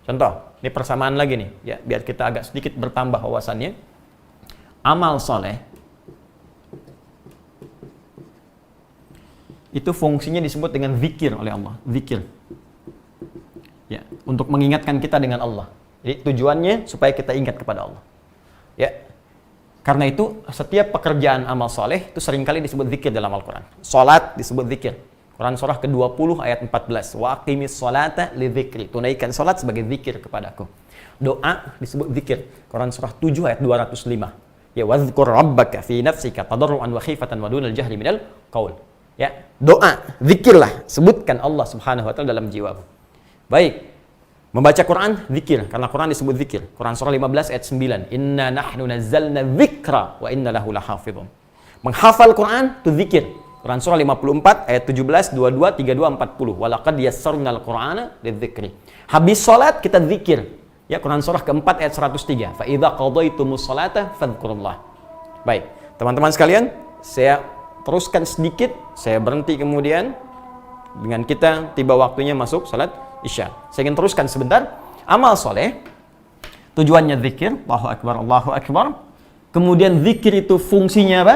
Contoh, ini persamaan lagi nih, ya, biar kita agak sedikit bertambah wawasannya. Amal soleh itu fungsinya disebut dengan zikir oleh Allah. Zikir. Ya, untuk mengingatkan kita dengan Allah. Jadi tujuannya supaya kita ingat kepada Allah. Ya. Karena itu setiap pekerjaan amal soleh itu seringkali disebut zikir dalam Al-Quran. Salat disebut zikir. Quran surah ke-20 ayat 14. Wa aqimis sholata li dzikri. Tunaikan salat sebagai zikir kepadaku. Doa disebut zikir. Quran surah 7 ayat 205. Ya wadzkur rabbaka fi nafsika tadarruan wa khifatan wa dunal jahri minal qaul. Ya, doa, zikirlah, sebutkan Allah Subhanahu wa taala dalam jiwamu. Baik. Membaca Quran zikir, karena Quran disebut zikir. Quran surah 15 ayat 9. Inna nahnu nazzalna dzikra wa inna lahu lahafizun. Menghafal Quran itu zikir. Quran surah 54 ayat 17, 22, 32, 40. Walaqad yassarnal Qur'ana lidzikri. Habis salat kita zikir. Ya, Quran surah keempat ayat 103. Fa idza qadaitumus salata fadhkurullah. Baik, teman-teman sekalian, saya teruskan sedikit, saya berhenti kemudian dengan kita tiba waktunya masuk salat Isya. Saya ingin teruskan sebentar. Amal soleh tujuannya zikir, Allahu Akbar, Allahu Akbar. Kemudian zikir itu fungsinya apa?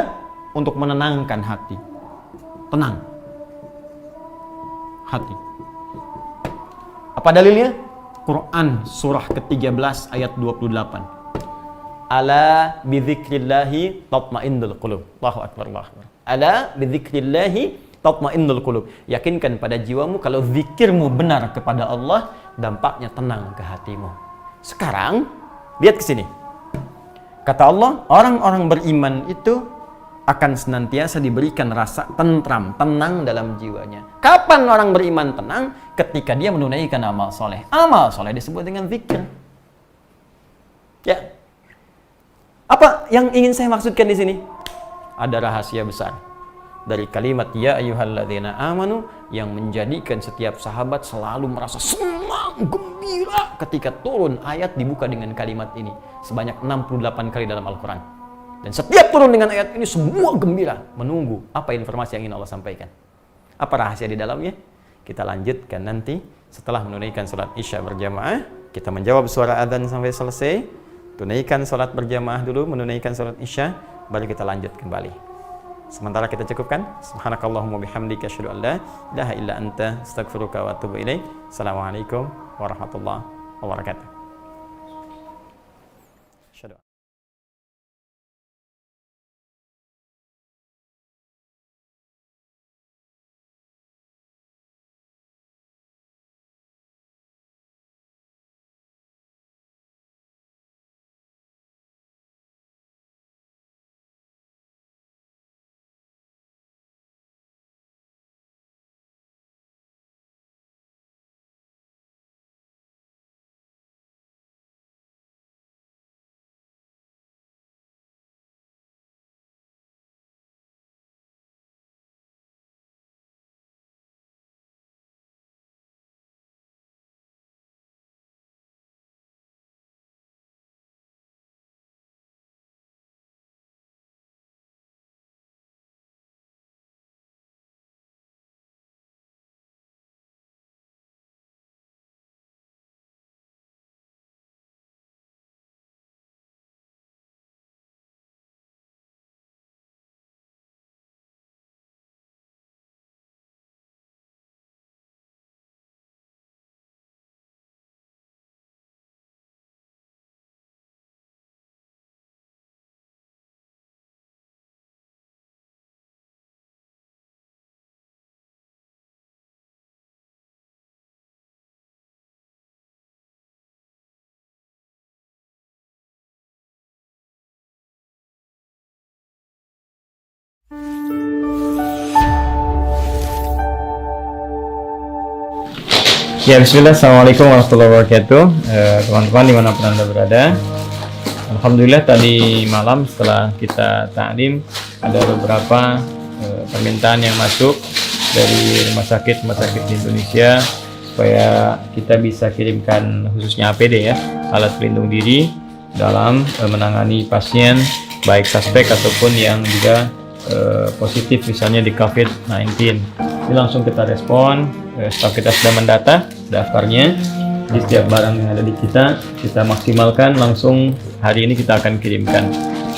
Untuk menenangkan hati. Tenang hati. Apa dalilnya? Quran surah ke-13 ayat 28. Ala bidzikrillahi tatmainnul qulub. Allahu Akbar, Allahu Akbar. Ala bidzikrillahi tatmainnul qulub. Yakinkan pada jiwamu kalau zikirmu benar kepada Allah, dampaknya tenang ke hatimu. Sekarang lihat ke sini. Kata Allah, orang-orang beriman itu akan senantiasa diberikan rasa tentram, tenang dalam jiwanya. Kapan orang beriman tenang? Ketika dia menunaikan amal soleh. Amal soleh disebut dengan zikir. Ya. Apa yang ingin saya maksudkan di sini? Ada rahasia besar dari kalimat ya ayyuhalladzina amanu yang menjadikan setiap sahabat selalu merasa senang, gembira ketika turun ayat dibuka dengan kalimat ini sebanyak 68 kali dalam Al-Quran. Dan setiap turun dengan ayat ini semua gembira menunggu apa informasi yang ingin Allah sampaikan. Apa rahasia di dalamnya? Kita lanjutkan nanti setelah menunaikan salat Isya berjamaah. Kita menjawab suara adzan sampai selesai. Tunaikan salat berjamaah dulu, menunaikan salat Isya, baru kita lanjut kembali. Sementara kita cukupkan. Subhanakallahumma bihamdika asyhadu an la ilaha illa anta astaghfiruka wa atubu ilaik. Assalamualaikum warahmatullahi wabarakatuh. Ya, bismillah, assalamualaikum warahmatullahi wabarakatuh. Teman-teman dimanapun Anda berada, alhamdulillah tadi malam setelah kita taklim ada beberapa permintaan yang masuk dari rumah sakit di Indonesia supaya kita bisa kirimkan khususnya APD ya, alat pelindung diri dalam menangani pasien baik suspek ataupun yang juga positif misalnya di COVID-19. Jadi langsung kita respon, setelah kita sudah mendata daftarnya, di setiap barang yang ada di kita maksimalkan langsung hari ini kita akan kirimkan.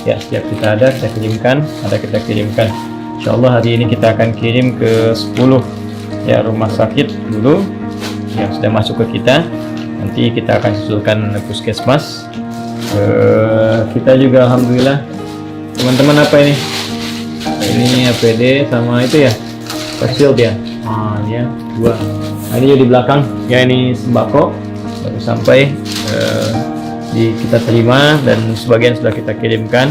Ya, setiap kita ada kita kirimkan, kita kirimkan. Insya Allah hari ini kita akan kirim ke 10 ya rumah sakit dulu yang sudah masuk ke kita. Nanti kita akan susulkan puskesmas. Kita juga alhamdulillah, teman-teman, apa ini? Ini APD sama itu ya, face shield ya. Ya, 2. Nah, ini di belakang ya, ini sembako baru sampai, kita terima dan sebagian sudah kita kirimkan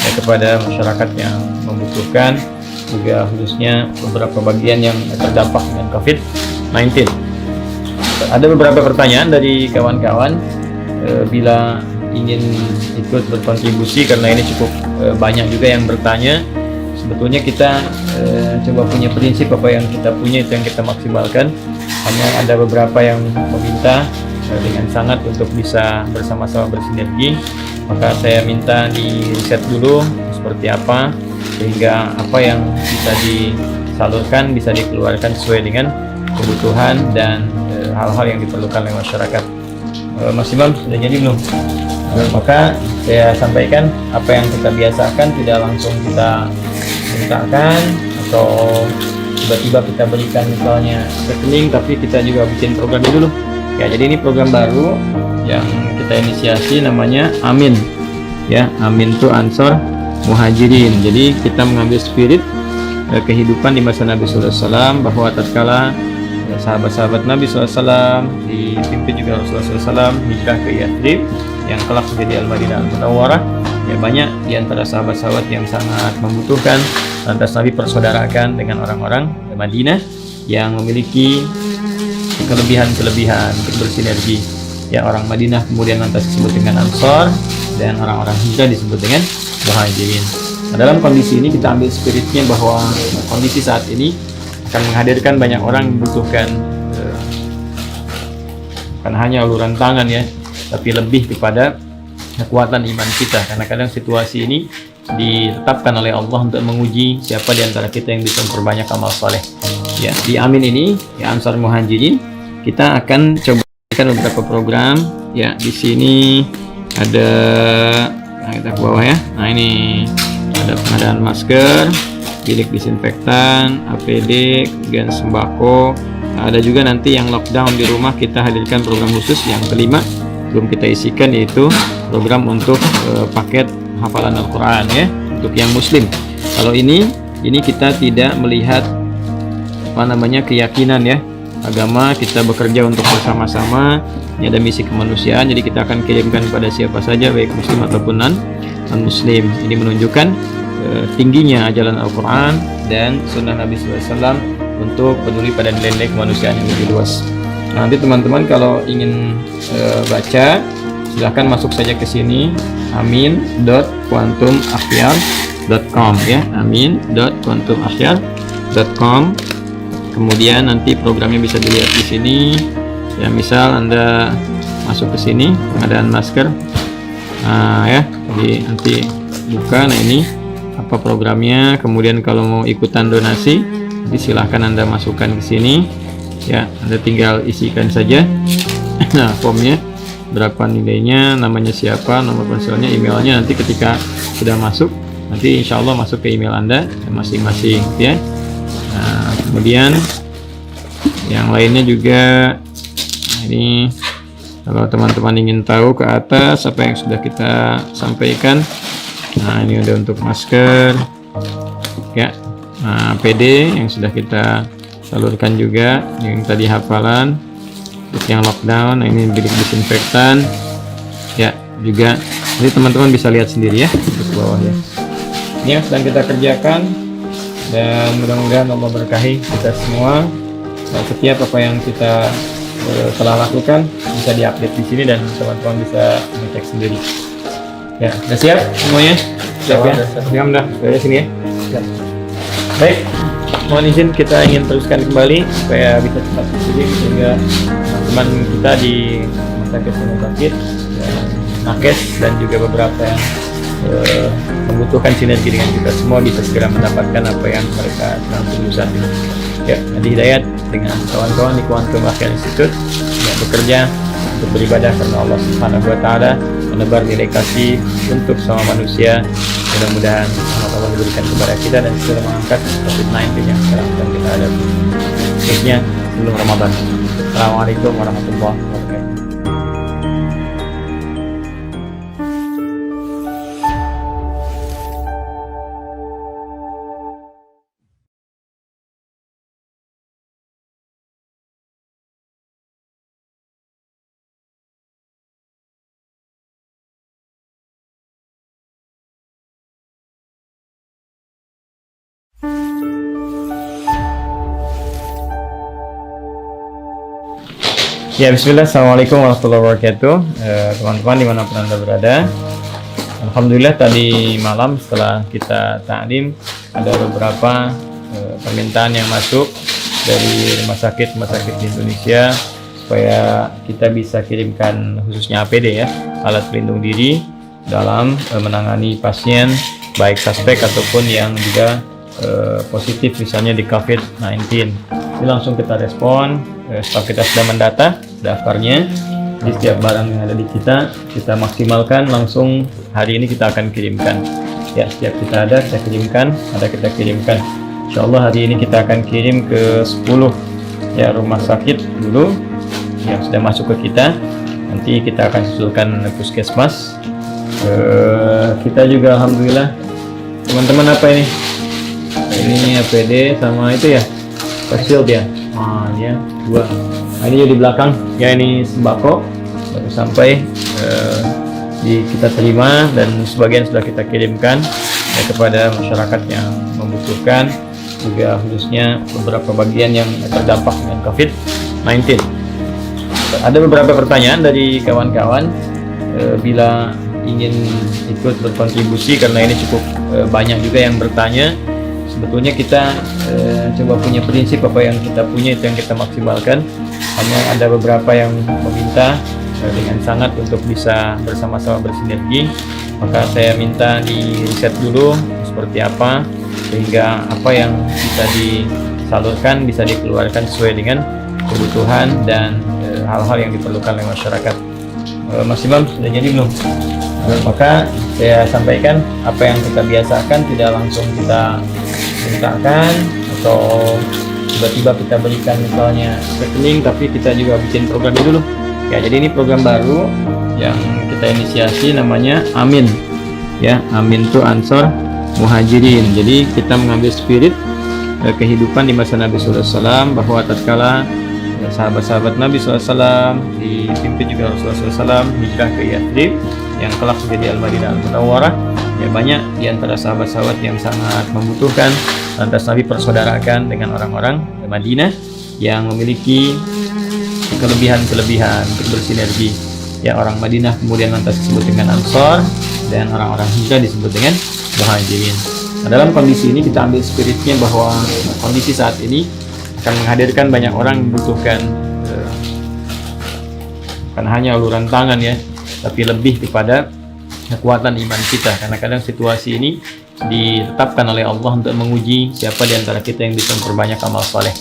ya, kepada masyarakat yang membutuhkan, juga khususnya beberapa bagian yang terdampak dengan COVID-19. Ada beberapa pertanyaan dari kawan-kawan, bila ingin ikut berkontribusi, karena ini cukup banyak juga yang bertanya. Sebetulnya kita coba punya prinsip, apa yang kita punya itu yang kita maksimalkan. Hanya ada beberapa yang meminta dengan sangat untuk bisa bersama-sama bersinergi, maka saya minta di riset dulu seperti apa, sehingga apa yang bisa disalurkan bisa dikeluarkan sesuai dengan kebutuhan dan hal-hal yang diperlukan oleh masyarakat. Mas Imam, sudah jadi belum? Maka saya sampaikan apa yang kita biasakan, tidak langsung kita mintakan atau tiba-tiba kita berikan misalnya rekening, tapi kita juga bikin programnya dulu ya. Jadi ini program baru yang kita inisiasi, namanya Amin ya. Amin itu Ansor Muhajirin. Jadi kita mengambil spirit kehidupan di masa Nabi SAW, bahwa tatkala sahabat-sahabat Nabi SAW dipimpin juga Rasulullah SAW hijrah ke Yathrib yang kelak menjadi Al-Madinah Al-Munawwarah ya, banyak di antara sahabat-sahabat yang sangat membutuhkan. Lantas Nabi persaudarakan dengan orang-orang Madinah yang memiliki kelebihan-kelebihan untuk bersinergi ya. Orang Madinah kemudian lantas disebut dengan Ansor, dan orang-orang hijrah disebut dengan Muhajirin. Nah, dalam kondisi ini kita ambil spiritnya bahwa kondisi saat ini akan menghadirkan banyak orang yang membutuhkan bukan hanya uluran tangan ya, tapi lebih kepada kekuatan iman kita, karena kadang situasi ini ditetapkan oleh Allah untuk menguji siapa di antara kita yang bisa memperbanyak amal soleh ya. Di Amin ini ya, Ansar Muhajirin, kita akan coba beberapa program ya. Di sini ada, nah kita ke bawah ya. Nah ini ada pengadaan masker, bilik disinfektan, APD, kemudian sembako. Nah, ada juga nanti yang lockdown di rumah, kita hadirkan program khusus yang kelima belum kita isikan, yaitu program untuk paket hafalan Al-Quran ya, untuk yang muslim. Kalau ini kita tidak melihat keyakinan ya, agama. Kita bekerja untuk bersama-sama, ini ada misi kemanusiaan, jadi kita akan kirimkan pada siapa saja, baik muslim ataupun non muslim. Ini menunjukkan tingginya ajaran Al-Quran dan sunnah Nabi SAW untuk peduli pada nilai-nilai kemanusiaan yang lebih luas. Nah, nanti teman-teman kalau ingin baca, silahkan masuk saja ke sini, amin.quantumafyar.com ya, amin.quantumafyar.com. Kemudian nanti programnya bisa dilihat di sini ya. Misal Anda masuk ke sini, pengadaan masker, ya, jadi nanti buka. Nah, ini apa programnya. Kemudian kalau mau ikutan donasi, nanti silahkan Anda masukkan ke sini ya. Anda tinggal isikan saja nah formnya, berapa nilainya, namanya siapa, nomor ponselnya, emailnya. Nanti ketika sudah masuk, nanti insya Allah masuk ke email Anda masing-masing ya. Nah, kemudian yang lainnya juga, nah ini kalau teman-teman ingin tahu ke atas apa yang sudah kita sampaikan. Nah, ini udah untuk masker ya. Nah, PD yang sudah kita salurkan juga, yang tadi hafalan, untuk yang lockdown. Nah, ini bilik disinfektan ya juga. Jadi teman-teman bisa lihat sendiri ya di bawah ya. Ini yang sedang kita kerjakan, dan mudah-mudahan Allah berkahi kita semua. Nah, setiap apa yang kita telah lakukan bisa diupdate di sini, dan teman-teman bisa mengecek sendiri. Ya, sudah siap semuanya? Siap ya? Alhamdulillah, dari sini ya. Siap. Baik, mohon izin kita ingin teruskan kembali supaya bisa cepat dikirim, sehingga teman-teman kita di rumah sakit nakes dan juga beberapa yang membutuhkan sinergi dengan kita semua bisa segera mendapatkan apa yang mereka sedang tunggu saat ini. Ya, Adi Hidayat dengan kawan-kawan di Quantum Afyar Institute yang bekerja untuk beribadah karena Allah Subhanahu wa Ta'ala, menebar nilai kasih untuk semua manusia. Mudah-mudahan Allah memberikan kepada kita dan segera mengangkat COVID-19 yang sekarang sedang kita hadapi, khususnya sebelum Ramadan. Assalamualaikum warahmatullahi wabarakatuh. Ya, bismillah. Assalamualaikum warahmatullahi wabarakatuh. Teman-teman dimanapun Anda berada, alhamdulillah tadi malam setelah kita ta'lim ada beberapa permintaan yang masuk dari rumah sakit di Indonesia supaya kita bisa kirimkan khususnya APD ya, alat pelindung diri dalam menangani pasien baik suspek ataupun yang juga positif misalnya di COVID-19. Jadi langsung kita respon. Setelah kita sudah mendata daftarnya, di setiap barang yang ada di kita maksimalkan langsung hari ini kita akan kirimkan. Ya, setiap kita kirimkan, kita kirimkan. Insya Allah hari ini kita akan kirim ke 10 ya rumah sakit dulu yang sudah masuk ke kita. Nanti kita akan susulkan puskesmas. Kita juga alhamdulillah teman-teman apa ini? Ini APD sama itu ya, face shield ya. Ya, 2. Nah, ini di belakang ya, ini sembako baru sampai kita terima dan sebagian sudah kita kirimkan ya, kepada masyarakat yang membutuhkan, juga khususnya beberapa bagian yang terdampak dengan COVID-19. Ada beberapa pertanyaan dari kawan-kawan bila ingin ikut berkontribusi, karena ini cukup banyak juga yang bertanya. Sebetulnya kita coba punya prinsip apa yang kita punya itu yang kita maksimalkan. Hanya ada beberapa yang meminta dengan sangat untuk bisa bersama-sama bersinergi, maka saya minta di riset dulu seperti apa sehingga apa yang bisa disalurkan bisa dikeluarkan sesuai dengan kebutuhan dan hal-hal yang diperlukan oleh masyarakat. Mas Imam sudah jadi belum? Maka saya sampaikan apa yang kita biasakan, tidak langsung kita mintakan atau tiba-tiba kita berikan misalnya rekening, tapi kita juga bikin programnya dulu ya. Jadi ini program baru yang kita inisiasi, namanya Amin ya. Amin itu Ansor Muhajirin. Jadi kita mengambil spirit kehidupan di masa Nabi SAW, bahwa tatkala sahabat-sahabat Nabi SAW dipimpin juga Rasulullah SAW hijrah ke Yathrib yang kelak menjadi Al-Madinah Al-Munawwarah ya, banyak di antara sahabat-sahabat yang sangat membutuhkan. Lantas Nabi persaudarakan dengan orang-orang Madinah yang memiliki kelebihan-kelebihan untuk bersinergi ya. Orang Madinah kemudian lantas disebut dengan Ansor, dan orang-orang hijrah disebut dengan Muhajirin. Nah, dalam kondisi ini kita ambil spiritnya bahwa kondisi saat ini akan menghadirkan banyak orang membutuhkan bukan hanya uluran tangan ya, tapi lebih kepada kekuatan iman kita, karena kadang situasi ini ditetapkan oleh Allah untuk menguji siapa di antara kita yang bisa memperbanyak amal soleh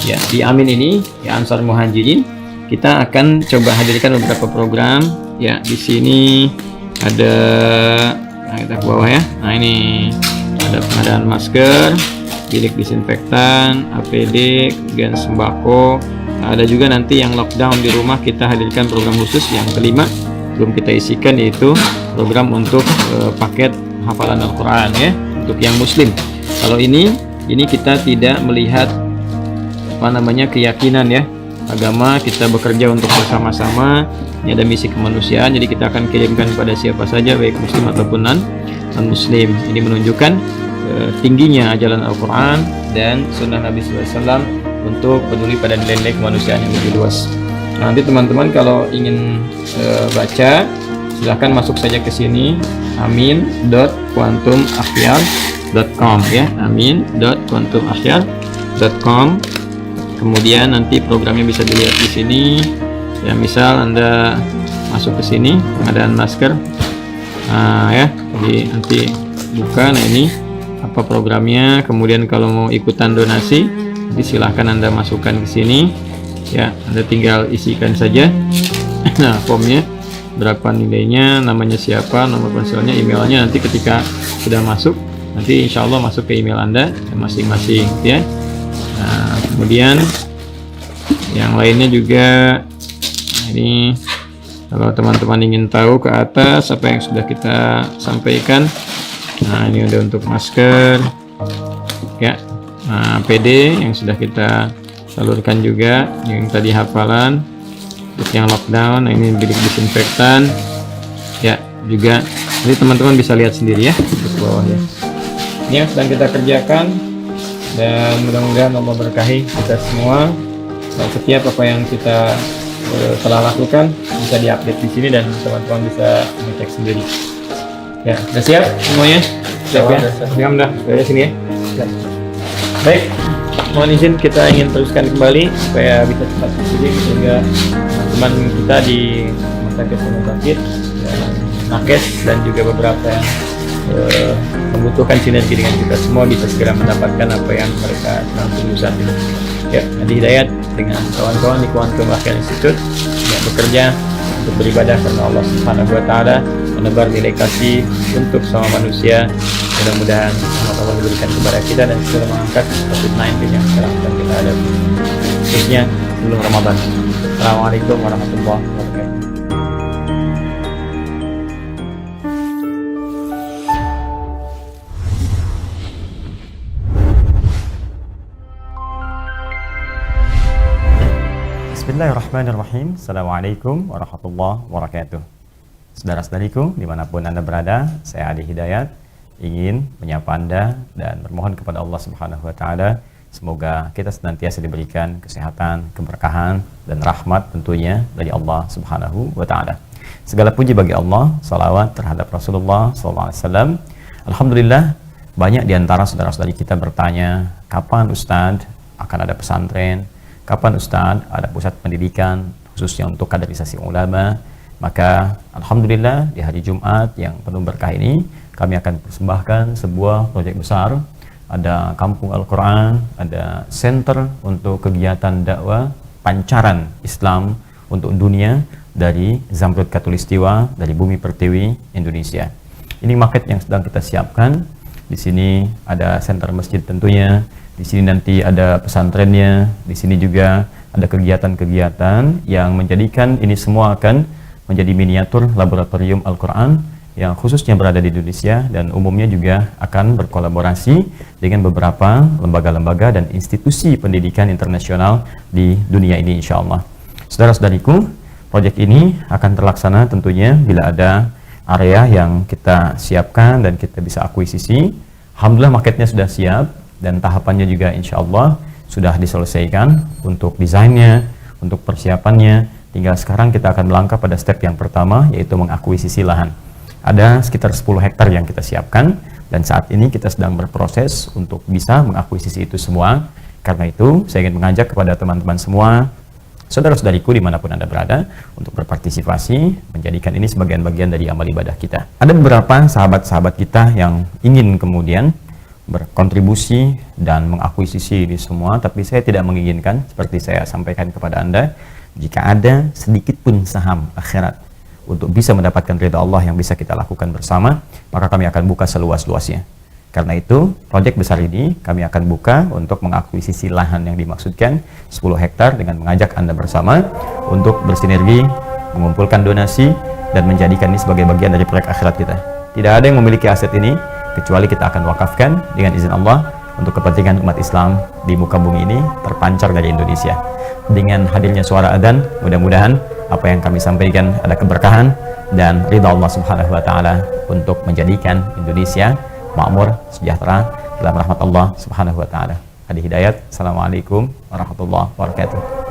ya. Di Amin ini ya, Ansar Muhajirin, kita akan coba hadirkan beberapa program ya. Di sini ada, nah kita ke bawah ya. Nah ini ada pengadaan masker, bilik disinfektan, APD, kemudian sembako. Nah, ada juga nanti yang lockdown di rumah, kita hadirkan program khusus yang kelima belum kita isikan, yaitu program untuk paket hafalan Al-Quran ya, untuk yang muslim. Kalau ini kita tidak melihat keyakinan ya, agama. Kita bekerja untuk bersama-sama, ini ada misi kemanusiaan. Jadi kita akan kirimkan kepada siapa saja, baik muslim ataupun non muslim. Ini menunjukkan tingginya ajaran Al-Quran dan sunnah Nabi SAW untuk peduli pada nilai-nilai kemanusiaan yang lebih luas. Nanti teman-teman kalau ingin baca, silahkan masuk saja ke sini, amin.quantumafyal.com ya, amin.quantumafyal.com. Kemudian nanti programnya bisa dilihat di sini ya. Misal Anda masuk ke sini, pengadaan masker, ya, jadi nanti buka. Nah ini apa programnya. Kemudian kalau mau ikutan donasi, nanti silahkan Anda masukkan ke sini ya. Anda tinggal isikan saja nah formnya, berapa nilainya, namanya siapa, nomor ponselnya, emailnya. Nanti ketika sudah masuk, nanti insya Allah masuk ke email Anda masing-masing ya. Nah kemudian Yang lainnya juga, nah ini kalau teman-teman ingin tahu ke atas apa yang sudah kita sampaikan. Nah, ini udah untuk masker ya. Nah, PD yang sudah kita salurkan juga, yang tadi hafalan. Terus yang lockdown, nah ini bilik disinfektan ya juga. Jadi teman-teman bisa lihat sendiri ya untuk bawah ya. Ini yang sedang kita kerjakan, dan mudah-mudahan Allah berkahi kita semua. Dan setiap apa yang kita telah lakukan bisa diupdate di sini dan teman-teman bisa mengecek sendiri. Ya, sudah siap semuanya? Siap ya? Siap dah. Dari sini ya. Siap. Baik, mohon izin kita ingin teruskan kembali supaya bisa cepat dikirim sehingga teman-teman kita di rumah sakit dan nakes dan juga beberapa yang membutuhkan sinergi dengan kita semua bisa segera mendapatkan apa yang mereka sedang tunggu saat ini. Ya, Adi Hidayat dengan kawan-kawan di Quantum Akhir Institute yang bekerja untuk beribadah karena Allah Subhanahu wa taala, menebar nilai kasih untuk sama manusia. Mudah-mudahan Allah memberikan kepada kita dan segera mengangkat COVID-19 yang sekarang sedang kita hadapi, khususnya sebelum Ramadan. Assalamualaikum warahmatullahi wabarakatuh. Bismillahirrahmanirrahim. Assalamualaikum warahmatullahi wabarakatuh. Saudara-saudariku dimanapun Anda berada, saya Adi Hidayat ingin menyapa Anda dan bermohon kepada Allah Subhanahu wa taala semoga kita senantiasa diberikan kesehatan, keberkahan dan rahmat tentunya dari Allah Subhanahu wa taala. Segala puji bagi Allah, salawat terhadap Rasulullah SAW. Alhamdulillah, banyak di antara saudara-saudari kita bertanya, kapan Ustadz akan ada pesantren? Kapan Ustadz ada pusat pendidikan khususnya untuk kaderisasi ulama? Maka Alhamdulillah di hari Jumat yang penuh berkah ini kami akan persembahkan sebuah proyek besar. Ada kampung Al-Quran, ada center untuk kegiatan dakwah pancaran Islam untuk dunia dari Zamrud Katulistiwa, dari Bumi Pertiwi Indonesia. Ini market yang sedang kita siapkan. Di sini ada center masjid tentunya. Di sini nanti ada pesantrennya, di sini juga ada kegiatan-kegiatan yang menjadikan ini semua akan menjadi miniatur laboratorium Al-Quran yang khususnya berada di Indonesia dan umumnya juga akan berkolaborasi dengan beberapa lembaga-lembaga dan institusi pendidikan internasional di dunia ini insya Allah. Saudara-saudariku, proyek ini akan terlaksana tentunya bila ada area yang kita siapkan dan kita bisa akuisisi. Alhamdulillah marketnya sudah siap. Dan tahapannya juga insya Allah sudah diselesaikan untuk desainnya, untuk persiapannya. Tinggal sekarang kita akan melangkah pada step yang pertama, yaitu mengakuisisi lahan. Ada sekitar 10 hektar yang kita siapkan, dan saat ini kita sedang berproses untuk bisa mengakuisisi itu semua. Karena itu, saya ingin mengajak kepada teman-teman semua, saudara-saudariku dimanapun Anda berada, untuk berpartisipasi, menjadikan ini sebagian bagian dari amal ibadah kita. Ada beberapa sahabat-sahabat kita yang ingin kemudian berkontribusi dan mengakuisisi ini semua, tapi saya tidak menginginkan, seperti saya sampaikan kepada Anda, jika ada sedikit pun saham akhirat untuk bisa mendapatkan ridha Allah yang bisa kita lakukan bersama, maka kami akan buka seluas-luasnya. Karena itu, proyek besar ini kami akan buka untuk mengakuisisi lahan yang dimaksudkan 10 hektar dengan mengajak Anda bersama untuk bersinergi, mengumpulkan donasi, dan menjadikan ini sebagai bagian dari proyek akhirat kita. Tidak ada yang memiliki aset ini kecuali kita akan wakafkan dengan izin Allah untuk kepentingan umat Islam di muka bumi ini terpancar dari Indonesia. Dengan hadirnya suara adzan, mudah-mudahan apa yang kami sampaikan ada keberkahan dan ridha Allah Subhanahu wa taala untuk menjadikan Indonesia makmur, sejahtera dalam rahmat Allah Subhanahu wa taala. Adi Hidayat. Assalamualaikum warahmatullahi wabarakatuh.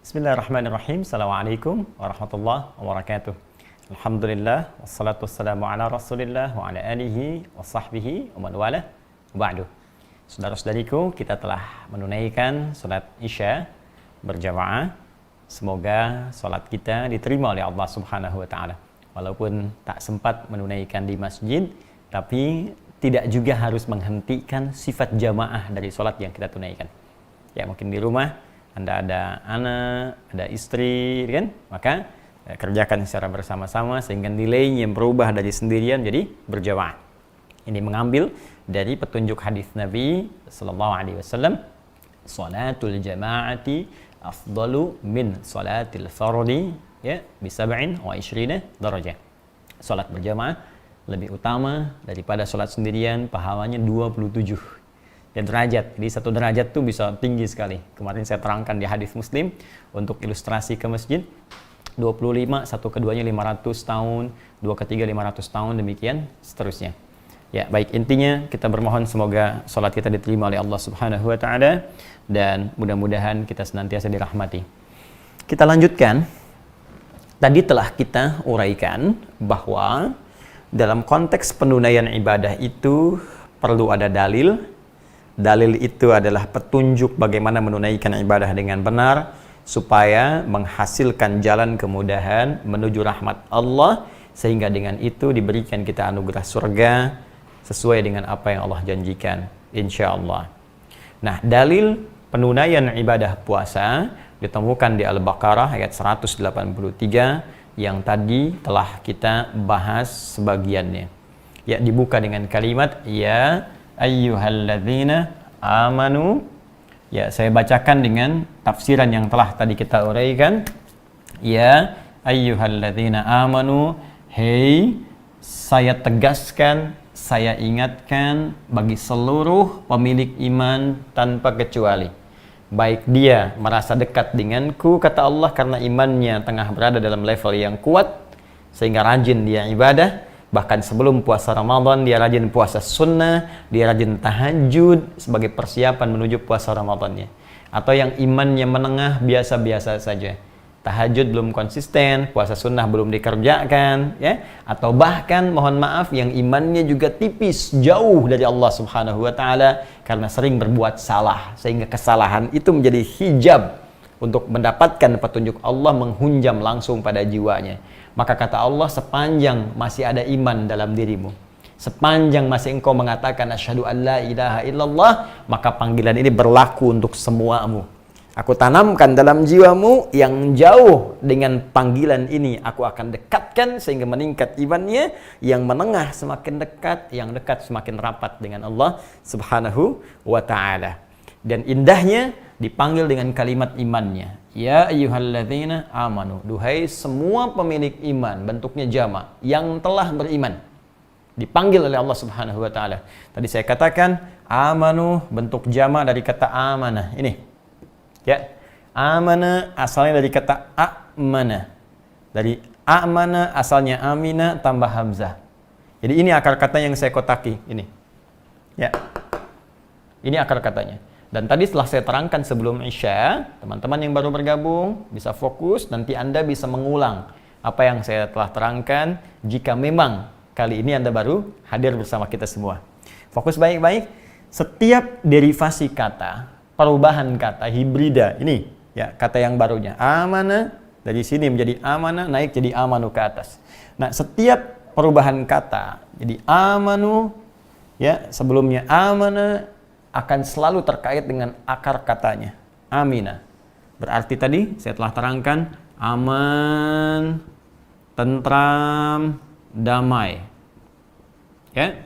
Bismillahirrahmanirrahim. Assalamualaikum warahmatullahi wabarakatuh. Alhamdulillah, wassalatu wassalamu ala rasulillah wa ala alihi wa sahbihi wa man wala ba'du. Saudara-saudariku, kita telah menunaikan salat Isya berjamaah. Semoga salat kita diterima oleh Allah Subhanahu wa taala. Walaupun tak sempat menunaikan di masjid, tapi tidak juga harus menghentikan sifat jamaah dari salat yang kita tunaikan. Ya, mungkin di rumah Anda ada anak, ada istri, kan? Maka kerjakan secara bersama-sama sehingga nilainya berubah dari sendirian jadi berjamaah. Ini mengambil dari petunjuk hadis Nabi sallallahu alaihi wasallam, salatul jama'ati afdalu min salatil fardi, ya, bi 27 darajah. Salat berjamaah lebih utama daripada salat sendirian, pahalanya 27 derajat. Jadi satu derajat tuh bisa tinggi sekali. Kemarin saya terangkan di hadis Muslim untuk ilustrasi ke masjid. 25, satu keduanya 500 tahun, dua ketiga 500 tahun, demikian seterusnya. Ya, baik, intinya kita bermohon semoga salat kita diterima oleh Allah Subhanahu wa taala dan mudah-mudahan kita senantiasa dirahmati. Kita lanjutkan. Tadi telah kita uraikan bahwa dalam konteks penunaian ibadah itu perlu ada dalil. Dalil itu adalah petunjuk bagaimana menunaikan ibadah dengan benar supaya menghasilkan jalan kemudahan menuju rahmat Allah, sehingga dengan itu diberikan kita anugerah surga sesuai dengan apa yang Allah janjikan, insya Allah. Nah, dalil penunaian ibadah puasa ditemukan di Al-Baqarah ayat 183 yang tadi telah kita bahas sebagiannya. Ya, dibuka dengan kalimat ya ayyuhalladzina amanu. Ya, saya bacakan dengan tafsiran yang telah tadi kita uraikan. Ya ayyuhalladzina amanu, hei, saya tegaskan, saya ingatkan bagi seluruh pemilik iman tanpa kecuali, baik dia merasa dekat denganku, kata Allah, karena imannya tengah berada dalam level yang kuat sehingga rajin dia ibadah. Bahkan sebelum puasa Ramadan dia rajin puasa sunnah, dia rajin tahajud sebagai persiapan menuju puasa Ramadannya. Atau yang imannya menengah, biasa-biasa saja, tahajud belum konsisten, puasa sunnah belum dikerjakan, ya. Atau bahkan mohon maaf yang imannya juga tipis, jauh dari Allah Subhanahu wa taala karena sering berbuat salah, sehingga kesalahan itu menjadi hijab untuk mendapatkan petunjuk Allah menghunjam langsung pada jiwanya. Maka kata Allah, sepanjang masih ada iman dalam dirimu, sepanjang masih engkau mengatakan asyhadu an la ilaha illallah, maka panggilan ini berlaku untuk semuamu. Aku tanamkan dalam jiwamu yang jauh dengan panggilan ini, aku akan dekatkan sehingga meningkat imannya, yang menengah semakin dekat, yang dekat semakin rapat dengan Allah Subhanahu wa ta'ala. Dan indahnya dipanggil dengan kalimat imannya. Ya ayyuhalladzina amanu, duhai semua pemilik iman, bentuknya jama, yang telah beriman. Dipanggil oleh Allah Subhanahu wa taala. Tadi saya katakan amanu bentuk jama dari kata amanah. Ini. Ya. Amana asalnya dari kata amana. Dari amana asalnya amina tambah hamzah. Jadi ini akar kata yang saya kotaki ini. Ya. Ini akar katanya. Dan tadi setelah saya terangkan sebelum Isya, teman-teman yang baru bergabung bisa fokus, nanti Anda bisa mengulang apa yang saya telah terangkan jika memang kali ini Anda baru hadir bersama kita semua. Fokus baik-baik. Setiap derivasi kata, perubahan kata, hibrida, ini ya kata yang barunya. Amana, dari sini menjadi amana, naik jadi amanu ke atas. Nah, setiap perubahan kata, jadi amanu, ya sebelumnya amana, akan selalu terkait dengan akar katanya, amina. Berarti tadi saya telah terangkan aman, tentram, damai. Ya.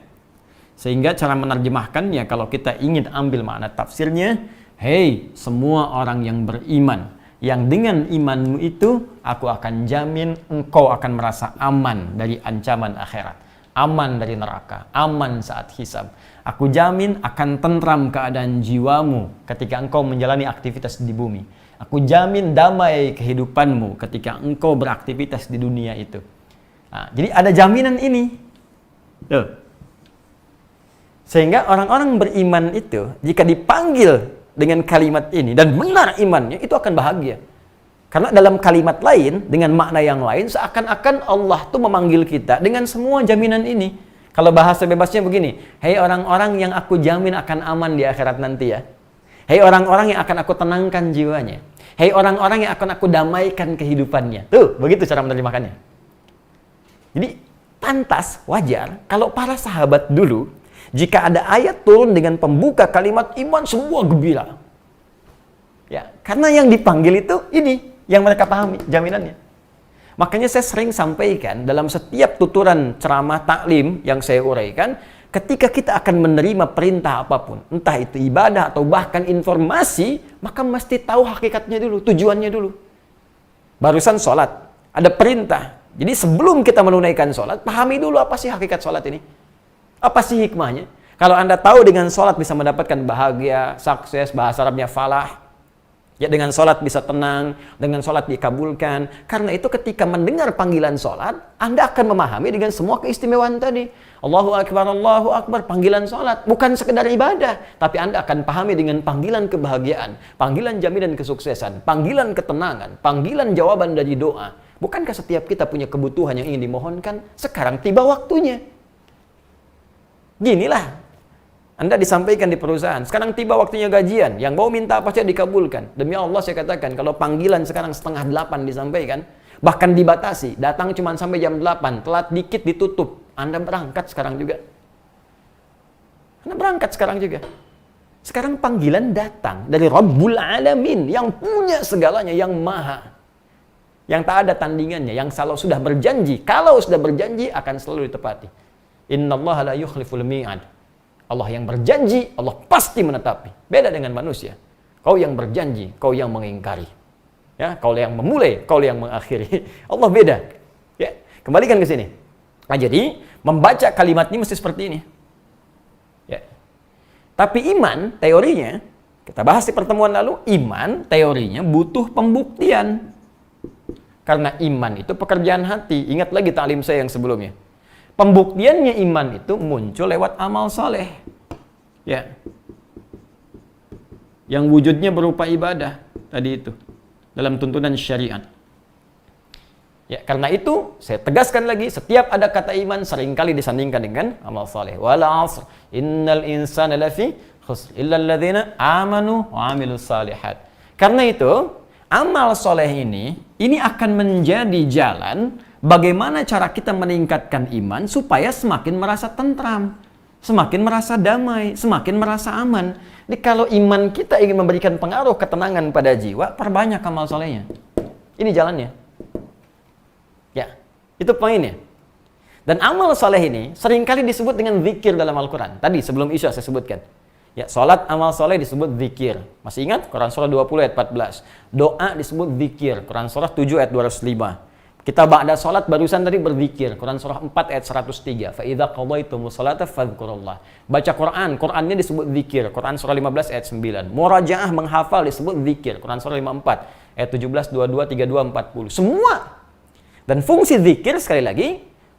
Sehingga cara menerjemahkannya kalau kita ingin ambil makna tafsirnya, hei semua orang yang beriman, yang dengan imanmu itu aku akan jamin engkau akan merasa aman dari ancaman akhirat, aman dari neraka, aman saat hisab. Aku jamin akan tentram keadaan jiwamu ketika engkau menjalani aktivitas di bumi. Aku jamin damai kehidupanmu ketika engkau beraktivitas di dunia itu. Nah, jadi ada jaminan ini. Tuh. Sehingga orang-orang beriman itu jika dipanggil dengan kalimat ini dan benar imannya, itu akan bahagia. Karena dalam kalimat lain, dengan makna yang lain, seakan-akan Allah tuh memanggil kita dengan semua jaminan ini. Kalau bahasa bebasnya begini, hei orang-orang yang aku jamin akan aman di akhirat nanti ya. Hei orang-orang yang akan aku tenangkan jiwanya. Hei orang-orang yang akan aku damaikan kehidupannya. Tuh, begitu cara menerjemahkannya. Jadi, pantas, wajar, kalau para sahabat dulu, jika ada ayat turun dengan pembuka kalimat iman, semua gembira. Ya, karena yang dipanggil itu ini, yang mereka pahami jaminannya. Makanya saya sering sampaikan dalam setiap tuturan ceramah taklim yang saya uraikan, ketika kita akan menerima perintah apapun, entah itu ibadah atau bahkan informasi, maka mesti tahu hakikatnya dulu, tujuannya dulu. Barusan sholat, ada perintah. Jadi sebelum kita menunaikan sholat, pahami dulu apa sih hakikat sholat ini. Apa sih hikmahnya? Kalau Anda tahu dengan sholat bisa mendapatkan bahagia, sukses, bahasa Arabnya falah. Ya, dengan sholat bisa tenang, dengan sholat dikabulkan. Karena itu ketika mendengar panggilan sholat, Anda akan memahami dengan semua keistimewaan tadi. Allahu Akbar, panggilan sholat. Bukan sekedar ibadah, tapi Anda akan pahami dengan panggilan kebahagiaan, panggilan jaminan kesuksesan, panggilan ketenangan, panggilan jawaban dari doa. Bukankah setiap kita punya kebutuhan yang ingin dimohonkan? Sekarang tiba waktunya. Ginilah. Anda disampaikan di perusahaan, sekarang tiba waktunya gajian, yang mau minta apa saja dikabulkan. Demi Allah saya katakan, kalau panggilan sekarang 7:30 disampaikan, bahkan dibatasi, datang cuma sampai jam 8, telat dikit ditutup. Anda berangkat sekarang juga. Anda berangkat sekarang juga. Sekarang panggilan datang dari Rabbul Alamin, yang punya segalanya, yang maha. Yang tak ada tandingannya, yang kalau sudah berjanji akan selalu ditepati. Innallaha la yukhliful mi'ad. Allah yang berjanji, Allah pasti menetapi. Beda dengan manusia. Kau yang berjanji, kau yang mengingkari. Ya, kau yang memulai, kau yang mengakhiri. Allah beda. Ya, kembalikan ke sini. Nah, jadi membaca kalimat ini mesti seperti ini. Ya. Tapi iman, teorinya, kita bahas di pertemuan lalu, iman, teorinya butuh pembuktian. Karena iman itu pekerjaan hati. Ingat lagi taklim saya yang sebelumnya. Pembuktiannya iman itu muncul lewat amal soleh. Ya. Yang wujudnya berupa ibadah. Tadi itu. Dalam tuntunan syariat. Ya, karena itu, saya tegaskan lagi, setiap ada kata iman seringkali disandingkan dengan amal soleh. Wal 'asr, innal insana lafi khusr, illa alladhina amanu wa 'amilus salihat. Karena itu, amal soleh ini akan menjadi jalan bagaimana cara kita meningkatkan iman supaya semakin merasa tentram, semakin merasa damai, semakin merasa aman. Jadi kalau iman kita ingin memberikan pengaruh ketenangan pada jiwa, perbanyak amal solehnya. Ini jalannya. Ya, itu poinnya. Dan amal soleh ini seringkali disebut dengan zikir dalam Al-Quran. Tadi sebelum Isya saya sebutkan. Ya, salat amal soleh disebut zikir. Masih ingat? Quran surah 20 ayat 14. Doa disebut zikir. Quran surah 7 ayat 205. Kita ba'da salat barusan tadi berzikir. Quran surah 4 ayat 103. Fa idza qadaytumus salata fadhkurullah. Baca Quran, Qurannya disebut zikir. Quran surah 15 ayat 9. Murajaah menghafal disebut zikir. Quran surah 54 ayat 17, 22, 32, 40. Semua. Dan fungsi zikir sekali lagi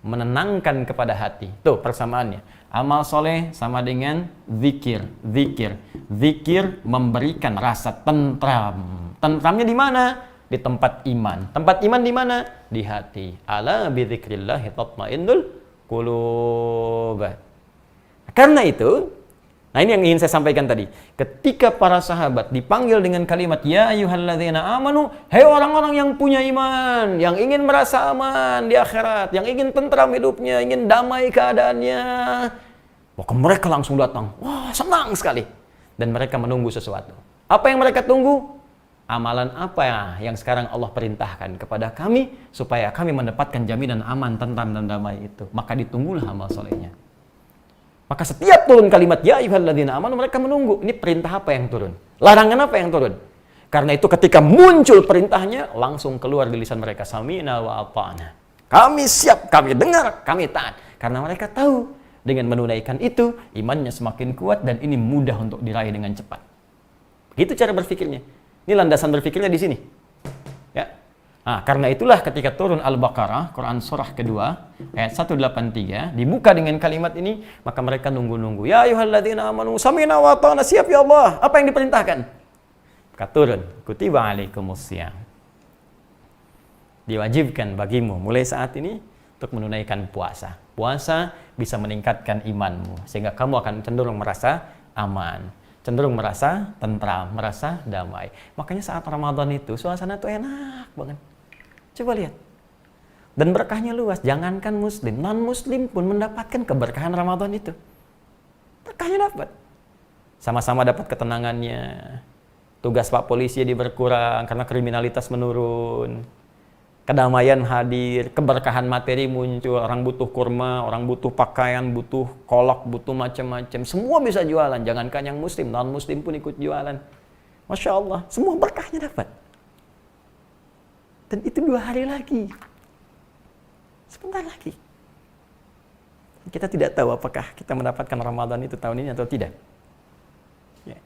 menenangkan kepada hati. Tuh persamaannya. Amal soleh sama dengan zikir. Zikir memberikan rasa tentram. Tentramnya di mana? Di tempat iman. Tempat iman di mana? Di hati. Ala bidzikrillah tatmainnul qulub. Karena itu, nah ini yang ingin saya sampaikan tadi. Ketika para sahabat dipanggil dengan kalimat ya ayyuhalladzina amanu, hei orang-orang yang punya iman, yang ingin merasa aman di akhirat, yang ingin tentram hidupnya, ingin damai keadaannya, maka mereka langsung datang. Wah, senang sekali. Dan mereka menunggu sesuatu. Apa yang mereka tunggu? Amalan apa yang sekarang Allah perintahkan kepada kami supaya kami mendapatkan jaminan aman, tentram dan damai itu. Maka ditunggulah amal solehnya. Maka setiap turun kalimat ya ayyuhalladzina amanu, mereka menunggu. Ini perintah apa yang turun? Larangan apa yang turun? Karena itu ketika muncul perintahnya, langsung keluar di lisan mereka, sami'na wa ata'na. Kami siap, kami dengar, kami taat. Karena mereka tahu dengan menunaikan itu, imannya semakin kuat dan ini mudah untuk diraih dengan cepat. Begitu cara berpikirnya. Ini landasan berpikirnya di sini. Ya. Nah, karena itulah ketika turun Al-Baqarah, Quran surah kedua, ayat 183, dibuka dengan kalimat ini, maka mereka nunggu-nunggu. Ya ayyuhalladzina amanu, sami'na wa ata'na, siap ya Allah. Apa yang diperintahkan? Maka turun, kutiba alaikumus syiyam. diwajibkan bagimu mulai saat ini untuk menunaikan puasa. Puasa bisa meningkatkan imanmu sehingga kamu akan cenderung merasa aman, cenderung merasa tentram, merasa damai. Makanya saat Ramadan itu suasana tuh enak banget. Coba lihat. Dan berkahnya luas. Jangankan muslim, non-muslim pun mendapatkan keberkahan Ramadan itu. Berkahnya dapat. Sama-sama dapat ketenangannya. Tugas Pak Polisi jadi berkurang karena kriminalitas menurun. Kedamaian hadir, keberkahan materi muncul. Orang butuh kurma, orang butuh pakaian, butuh kolak, butuh macam-macam. Semua bisa jualan. Jangankan yang muslim, non-muslim pun ikut jualan. Masya Allah, semua berkahnya dapat. Dan itu 2 hari lagi. Sebentar lagi. Kita tidak tahu apakah kita mendapatkan Ramadan itu tahun ini atau tidak. Ya.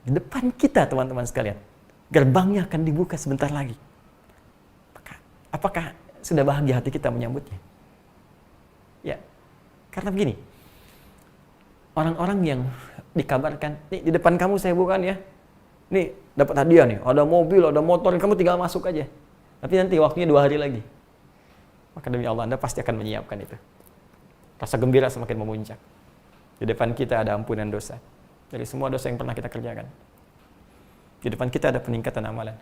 Di depan kita teman-teman sekalian. Gerbangnya akan dibuka sebentar lagi. Apakah sudah bahagia hati kita menyambutnya? Ya. Karena begini. Orang-orang yang dikabarkan, nih di depan kamu saya bukan ya. Nih dapat hadiah nih, ada mobil, ada motor, kamu tinggal masuk aja. Tapi nanti waktunya 2 hari lagi. Maka demi Allah Anda pasti akan menyiapkan itu. Rasa gembira semakin memuncak. Di depan kita ada ampunan dosa dari semua dosa yang pernah kita kerjakan. Di depan kita ada peningkatan amalan.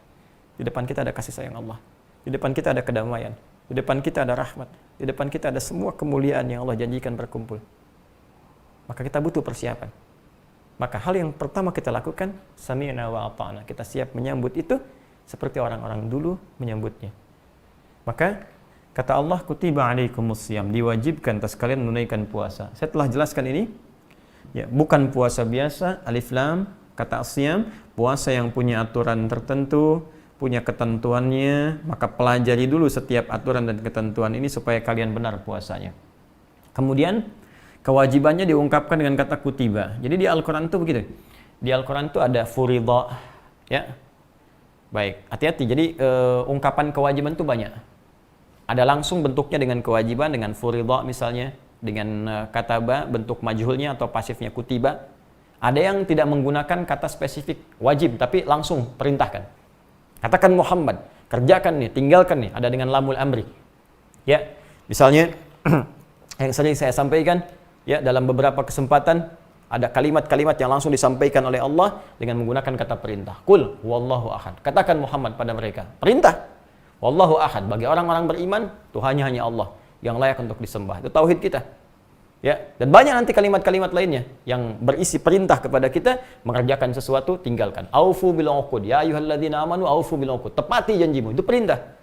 Di depan kita ada kasih sayang Allah. Di depan kita ada kedamaian. Di depan kita ada rahmat. Di depan kita ada semua kemuliaan yang Allah janjikan berkumpul. Maka kita butuh persiapan. Maka hal yang pertama kita lakukan, sami'na wa ata'na. Kita siap menyambut itu seperti orang-orang dulu menyambutnya. Maka kata Allah, kutiba alaikumus syiyam, diwajibkan atas kalian menunaikan puasa. Saya telah jelaskan ini. Ya, bukan puasa biasa, alif lam, kata syiyam, puasa yang punya aturan tertentu, punya ketentuannya, maka pelajari dulu setiap aturan dan ketentuan ini supaya kalian benar puasanya. Kemudian kewajibannya diungkapkan dengan kata kutiba. Jadi di Al-Qur'an itu begitu. Di Al-Qur'an itu ada furidha, ya. Baik, hati-hati. Jadi ungkapan kewajiban itu banyak. Ada langsung bentuknya dengan kewajiban, dengan furidha misalnya, dengan kataba, bentuk majhulnya atau pasifnya kutiba. Ada yang tidak menggunakan kata spesifik wajib, tapi langsung perintahkan. Katakan Muhammad, kerjakan nih, tinggalkan nih, ada dengan lamul amri. Ya, misalnya yang sering saya sampaikan, ya dalam beberapa kesempatan ada kalimat-kalimat yang langsung disampaikan oleh Allah dengan menggunakan kata perintah. Qul huwallahu ahad. Katakan Muhammad pada mereka, perintah. Wallahu ahad, bagi orang-orang beriman, Tuhannya hanya Allah yang layak untuk disembah. Itu tauhid kita. Ya, dan banyak nanti kalimat-kalimat lainnya yang berisi perintah kepada kita mengerjakan sesuatu, tinggalkan. Aufu bil uqud, ya ayyuhalladzina amanu aufu bil uqud. Tepati janjimu, itu perintah.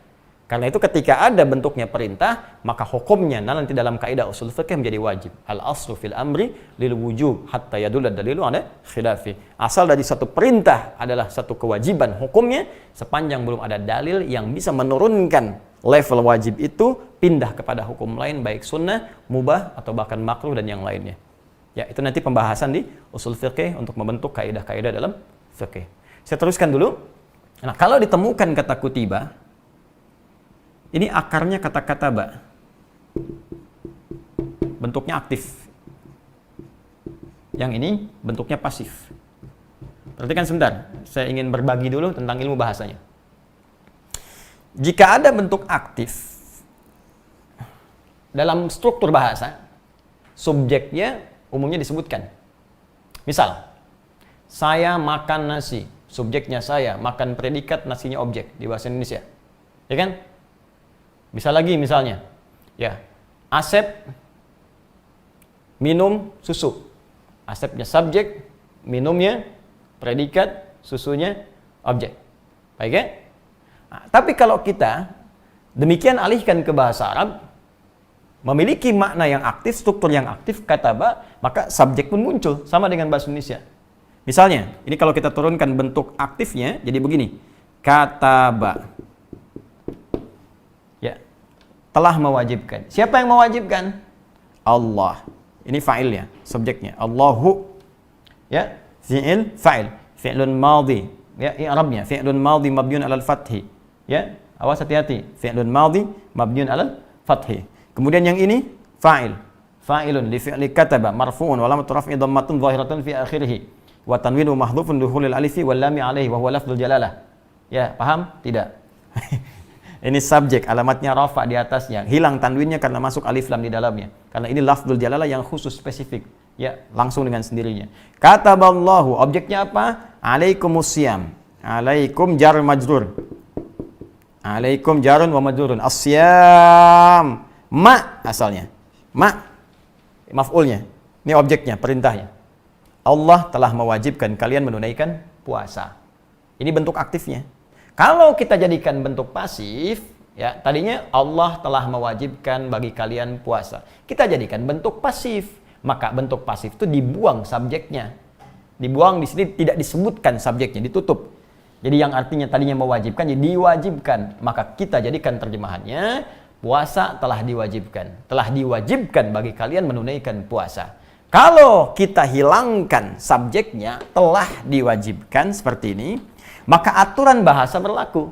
Karena itu ketika ada bentuknya perintah, maka hukumnya nanti dalam kaidah usul fikih menjadi wajib. Al-aslu fil amri lil wujub hatta yadulla dalilu ala khilafi. Asal dari satu perintah adalah satu kewajiban hukumnya sepanjang belum ada dalil yang bisa menurunkan level wajib itu pindah kepada hukum lain baik sunnah, mubah atau bahkan makruh dan yang lainnya. Ya, itu nanti pembahasan di usul fikih untuk membentuk kaidah-kaidah dalam fikih. Saya teruskan dulu. Nah, kalau ditemukan kata kutiba, ini akarnya kata kataba. Bentuknya aktif. Yang ini bentuknya pasif. Perhatikan sebentar, saya ingin berbagi dulu tentang ilmu bahasanya. Jika ada bentuk aktif dalam struktur bahasa, subjeknya umumnya disebutkan. Misal, saya makan nasi, subjeknya saya, makan predikat, nasinya objek di bahasa Indonesia. Ya kan? Bisa lagi misalnya, ya, Asep minum susu. Asepnya subjek, minumnya predikat, susunya objek. Baik ya? Nah, tapi kalau kita demikian alihkan ke bahasa Arab, memiliki makna yang aktif, struktur yang aktif, kataba, maka subjek pun muncul sama dengan bahasa Indonesia. Misalnya, ini kalau kita turunkan bentuk aktifnya jadi begini. Kataba. Telah mewajibkan. Siapa yang mewajibkan? Allah. Ini fa'ilnya, subjeknya. Allahu. Ya, fi'il, fa'il. Fi'lun madhi. Ya, i'rabnya fi'lun madhi mabniun 'alal fathi. Ya, awas hati-hati. Fi'lun madhi mabniun 'alal fathi. Kemudian yang ini fa'il. Fa'ilun li fi'li kataba marfu'un wa lamatu raf'i dhammatun dhahiratun fi akhirih. Wa tanwinu mahdhufun dukhulil alifi wal lami 'alaihi wa huwa lafdzul jalalah. Ya, paham? Tidak. Ini subjek, alamatnya rafa di atasnya. Hilang tanwinnya karena masuk alif lam di dalamnya. Karena ini lafzul jalalah yang khusus spesifik. Ya, langsung dengan sendirinya. Kataballahu, objeknya apa? Alaikumusiyam. Alaikum jar majrur. Alaikum jarun wa majrurun. Asyam. Ma asalnya. Ma maf'ulnya. Ini objeknya, perintahnya. Allah telah mewajibkan kalian menunaikan puasa. Ini bentuk aktifnya. Kalau kita jadikan bentuk pasif, ya, tadinya Allah telah mewajibkan bagi kalian puasa. Kita jadikan bentuk pasif, maka bentuk pasif itu dibuang subjeknya. Dibuang di sini, tidak disebutkan subjeknya, ditutup. Jadi yang artinya tadinya mewajibkan jadi diwajibkan. Maka kita jadikan terjemahannya, puasa telah diwajibkan. Telah diwajibkan bagi kalian menunaikan puasa. Kalau kita hilangkan subjeknya, telah diwajibkan seperti ini, maka aturan bahasa berlaku.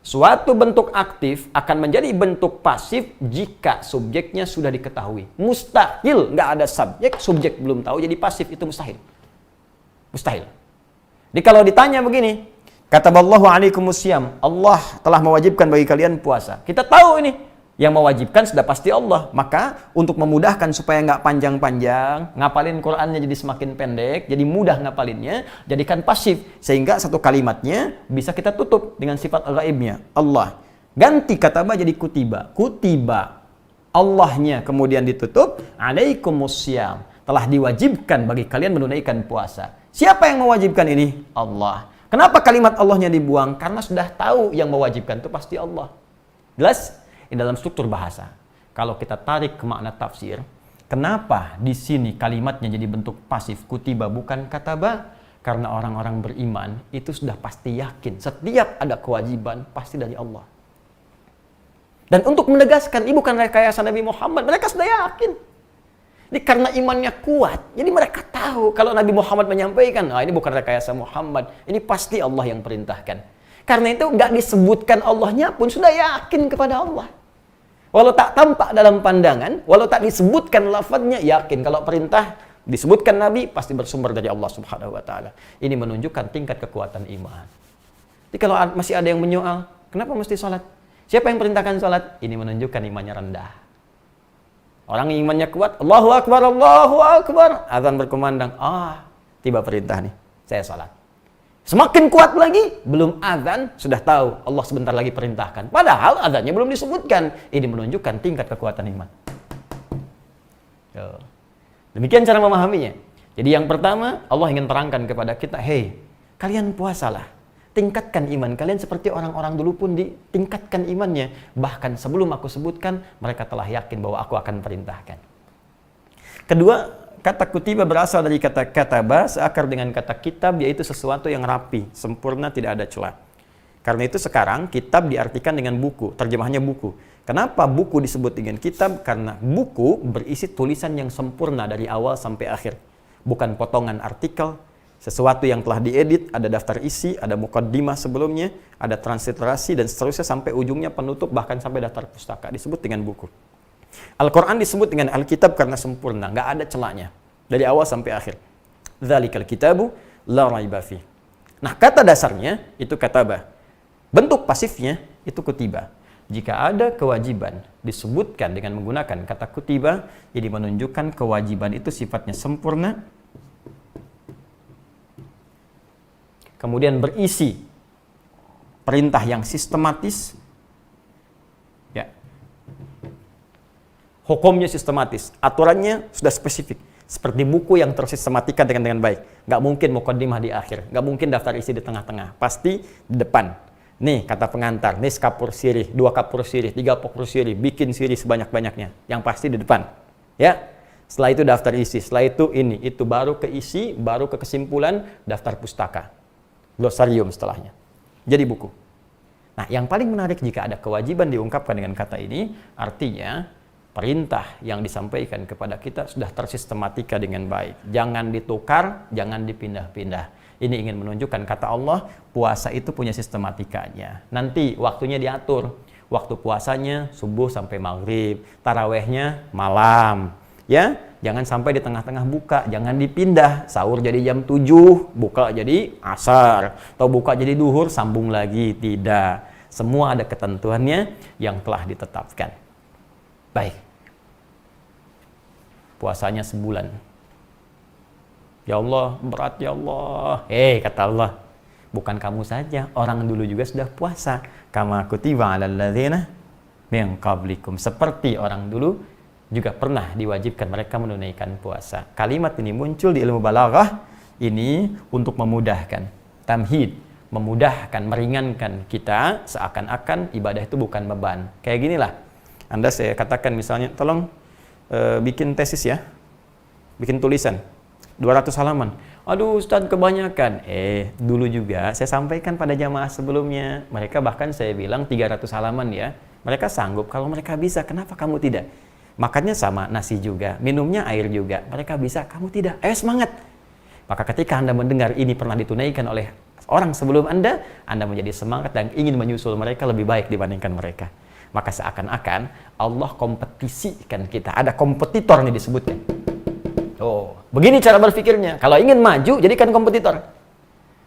Suatu bentuk aktif akan menjadi bentuk pasif jika subjeknya sudah diketahui. Mustahil, nggak ada subjek belum tahu, jadi pasif itu mustahil. Mustahil. Jadi kalau ditanya begini, kataballahu alaikumusiyam, Allah telah mewajibkan bagi kalian puasa. Kita tahu ini, yang mewajibkan sudah pasti Allah. Maka untuk memudahkan supaya nggak panjang-panjang, ngapalin Qur'annya jadi semakin pendek, jadi mudah ngapalinnya, jadikan pasif. Sehingga satu kalimatnya bisa kita tutup dengan sifat ghaibnya, Allah. Ganti kataba jadi kutiba. Kutiba. Allahnya kemudian ditutup, alaikumusiyam. Telah diwajibkan bagi kalian menunaikan puasa. Siapa yang mewajibkan ini? Allah. Kenapa kalimat Allahnya dibuang? Karena sudah tahu yang mewajibkan itu pasti Allah. Jelas? Di dalam struktur bahasa. Kalau kita tarik ke makna tafsir, kenapa di sini kalimatnya jadi bentuk pasif kutiba bukan kataba? Karena orang-orang beriman itu sudah pasti yakin setiap ada kewajiban pasti dari Allah. Dan untuk menegaskan ini bukan rekayasa Nabi Muhammad, mereka sudah yakin. Jadi karena imannya kuat, jadi mereka tahu kalau Nabi Muhammad menyampaikan, ini bukan rekayasa Muhammad, ini pasti Allah yang perintahkan. Karena itu nggak disebutkan Allahnya pun sudah yakin kepada Allah. Walau tak tampak dalam pandangan, walau tak disebutkan lafadznya, yakin kalau perintah disebutkan Nabi pasti bersumber dari Allah Subhanahu wa taala. Ini menunjukkan tingkat kekuatan iman. Jadi kalau masih ada yang menyoal, kenapa mesti sholat? Siapa yang perintahkan sholat? Ini menunjukkan imannya rendah. Orang yang imannya kuat, Allahu Akbar, Allahu Akbar. Azan berkumandang, tiba perintah nih, saya sholat. Semakin kuat lagi, belum azan, sudah tahu Allah sebentar lagi perintahkan. Padahal azannya belum disebutkan. Ini menunjukkan tingkat kekuatan iman. Demikian cara memahaminya. Jadi yang pertama, Allah ingin terangkan kepada kita, hei, kalian puasalah. Tingkatkan iman kalian seperti orang-orang dulu pun ditingkatkan imannya. Bahkan sebelum aku sebutkan, mereka telah yakin bahwa aku akan perintahkan. Kedua, kata kutiba berasal dari kata kataba, seakar dengan kata kitab, yaitu sesuatu yang rapi, sempurna, tidak ada celah. Karena itu sekarang kitab diartikan dengan buku, terjemahannya buku. Kenapa buku disebut dengan kitab? Karena buku berisi tulisan yang sempurna dari awal sampai akhir. Bukan potongan artikel, sesuatu yang telah diedit, ada daftar isi, ada mukaddimah sebelumnya, ada transliterasi, dan seterusnya sampai ujungnya penutup, bahkan sampai daftar pustaka, disebut dengan buku. Al-Quran disebut dengan Alkitab karena sempurna, nggak ada celahnya dari awal sampai akhir. Dzalikal kitabu la raiba fi. Nah, kata dasarnya itu kataba. Bentuk pasifnya itu kutiba. Jika ada kewajiban disebutkan dengan menggunakan kata kutiba, jadi menunjukkan kewajiban itu sifatnya sempurna, kemudian berisi perintah yang sistematis, ya. Hukumnya sistematis, aturannya sudah spesifik. Seperti buku yang tersistematikan dengan baik. Nggak mungkin mukaddimah di akhir, nggak mungkin daftar isi di tengah-tengah. Pasti di depan. Nih kata pengantar, nih kapur sirih, 2 kapur sirih, 3 kapur sirih, bikin sirih sebanyak-banyaknya. Yang pasti di depan. Ya. Setelah itu daftar isi, setelah itu ini, itu baru ke isi, baru ke kesimpulan, daftar pustaka. Glosarium setelahnya. Jadi buku. Nah, yang paling menarik jika ada kewajiban diungkapkan dengan kata ini, artinya perintah yang disampaikan kepada kita sudah tersistematika dengan baik. Jangan ditukar, jangan dipindah-pindah. Ini ingin menunjukkan kata Allah, puasa itu punya sistematikanya. Nanti waktunya diatur. Waktu puasanya subuh sampai maghrib, tarawehnya malam. Ya, jangan sampai di tengah-tengah buka, jangan dipindah. Sahur jadi jam 7, buka jadi asar. Atau buka jadi duhur, sambung lagi. Tidak. Semua ada ketentuannya yang telah ditetapkan. Baik. Puasanya sebulan. Ya Allah, berat ya Allah. Kata Allah, bukan kamu saja, orang dulu juga sudah puasa. Kama kutiba 'alal ladzina min qablikum. Seperti orang dulu juga pernah diwajibkan mereka menunaikan puasa. Kalimat ini muncul di ilmu balaghah ini untuk memudahkan, tamhid, memudahkan, meringankan kita seakan-akan ibadah itu bukan beban. Kayak ginilah. Anda saya katakan misalnya, tolong bikin tesis ya. Bikin tulisan 200 halaman. Aduh Ustadz kebanyakan. Dulu juga saya sampaikan pada jamaah sebelumnya. Mereka bahkan saya bilang 300 halaman ya. Mereka sanggup, kalau mereka bisa, kenapa kamu tidak? Makannya sama, nasi juga. Minumnya air juga. Mereka bisa, kamu tidak. Ayo semangat. Maka ketika Anda mendengar ini pernah ditunaikan oleh orang sebelum Anda menjadi semangat dan ingin menyusul mereka lebih baik dibandingkan mereka. Maka seakan-akan Allah kompetisikan kita. Ada kompetitor nih disebutnya. Begini cara berpikirnya. Kalau ingin maju, jadikan kompetitor.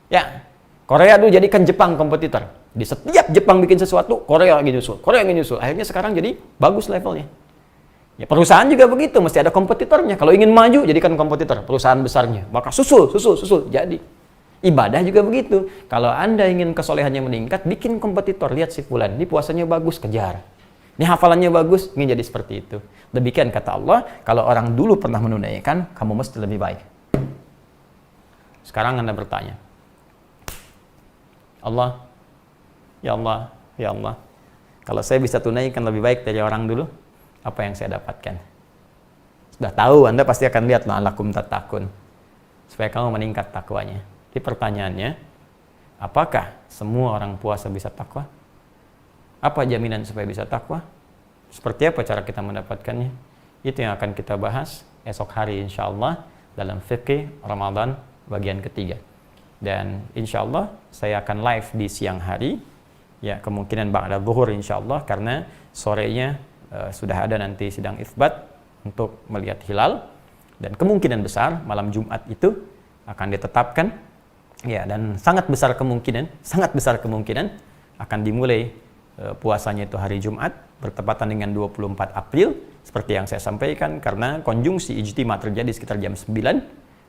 Ya, Korea dulu jadikan Jepang kompetitor. Di setiap Jepang bikin sesuatu, Korea ingin nyusul. Korea ingin nyusul. Akhirnya sekarang jadi bagus levelnya. Ya, perusahaan juga begitu, mesti ada kompetitornya. Kalau ingin maju, jadikan kompetitor. Perusahaan besarnya. Maka susul. Jadi. Ibadah juga begitu. Kalau Anda ingin kesolehannya meningkat, bikin kompetitor. Lihat si fulan, ini puasanya bagus, kejar. Ini hafalannya bagus, ingin jadi seperti itu. Demikian kata Allah, kalau orang dulu pernah menunaikan, kamu mesti lebih baik. Sekarang Anda bertanya, Allah, ya Allah, ya Allah, kalau saya bisa tunaikan lebih baik dari orang dulu, apa yang saya dapatkan? Sudah tahu, Anda pasti akan lihat la'allakum tattaqun, supaya kamu meningkat takwanya. Jadi pertanyaannya, apakah semua orang puasa bisa takwa? Apa jaminan supaya bisa takwa? Seperti apa cara kita mendapatkannya? Itu yang akan kita bahas esok hari insya Allah dalam fikih Ramadan bagian ketiga. Dan insya Allah saya akan live di siang hari, ya kemungkinan ba'da zuhur insya Allah, karena sorenya sudah ada nanti sidang itsbat untuk melihat hilal, dan kemungkinan besar malam Jumat itu akan ditetapkan, ya, dan sangat besar kemungkinan akan dimulai puasanya itu hari Jumat bertepatan dengan 24 April seperti yang saya sampaikan, karena konjungsi ijtima terjadi sekitar jam 9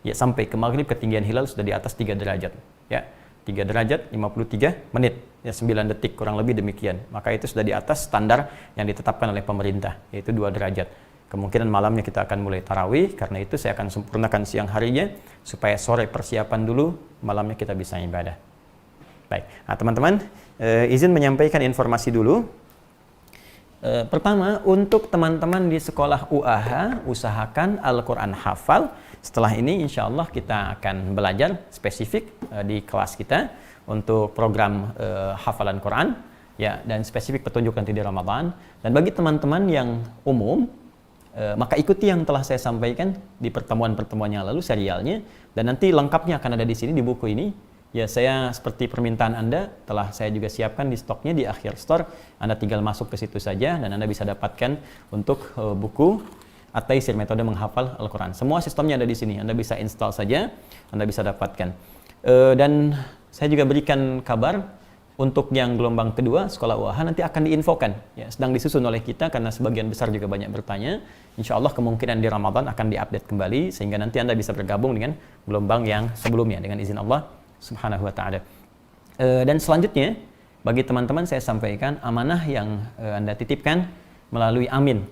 ya, sampai ke maghrib ketinggian hilal sudah di atas 3 derajat ya, 3 derajat 53 menit ya, 9 detik kurang lebih demikian. Maka itu sudah di atas standar yang ditetapkan oleh pemerintah, yaitu 2 derajat. Kemungkinan malamnya kita akan mulai tarawih, karena itu saya akan sempurnakan siang harinya supaya sore persiapan dulu, malamnya kita bisa ibadah. Baik, nah teman-teman, izin menyampaikan informasi dulu. Pertama, untuk teman-teman di sekolah UAH, usahakan Al-Quran hafal. Setelah ini insya Allah kita akan belajar spesifik di kelas kita untuk program hafalan Quran ya, dan spesifik petunjuk nanti di Ramadan. Dan bagi teman-teman yang umum, maka ikuti yang telah saya sampaikan di pertemuan-pertemuan yang lalu serialnya, dan nanti lengkapnya akan ada di sini di buku ini. Ya, saya seperti permintaan Anda telah saya juga siapkan di stoknya di akhir store. Anda tinggal masuk ke situ saja dan Anda bisa dapatkan untuk buku At-Taisir Metode Menghafal Al-Quran. Semua sistemnya ada di sini. Anda bisa install saja, Anda bisa dapatkan. Dan saya juga berikan kabar untuk yang gelombang kedua sekolah UAH nanti akan diinfokan. Ya, sedang disusun oleh kita karena sebagian besar juga banyak bertanya. Insya Allah kemungkinan di Ramadan akan diupdate kembali sehingga nanti Anda bisa bergabung dengan gelombang yang sebelumnya dengan izin Allah Subhanahu wa ta'ala. Dan selanjutnya, bagi teman-teman saya sampaikan amanah yang Anda titipkan melalui Amin.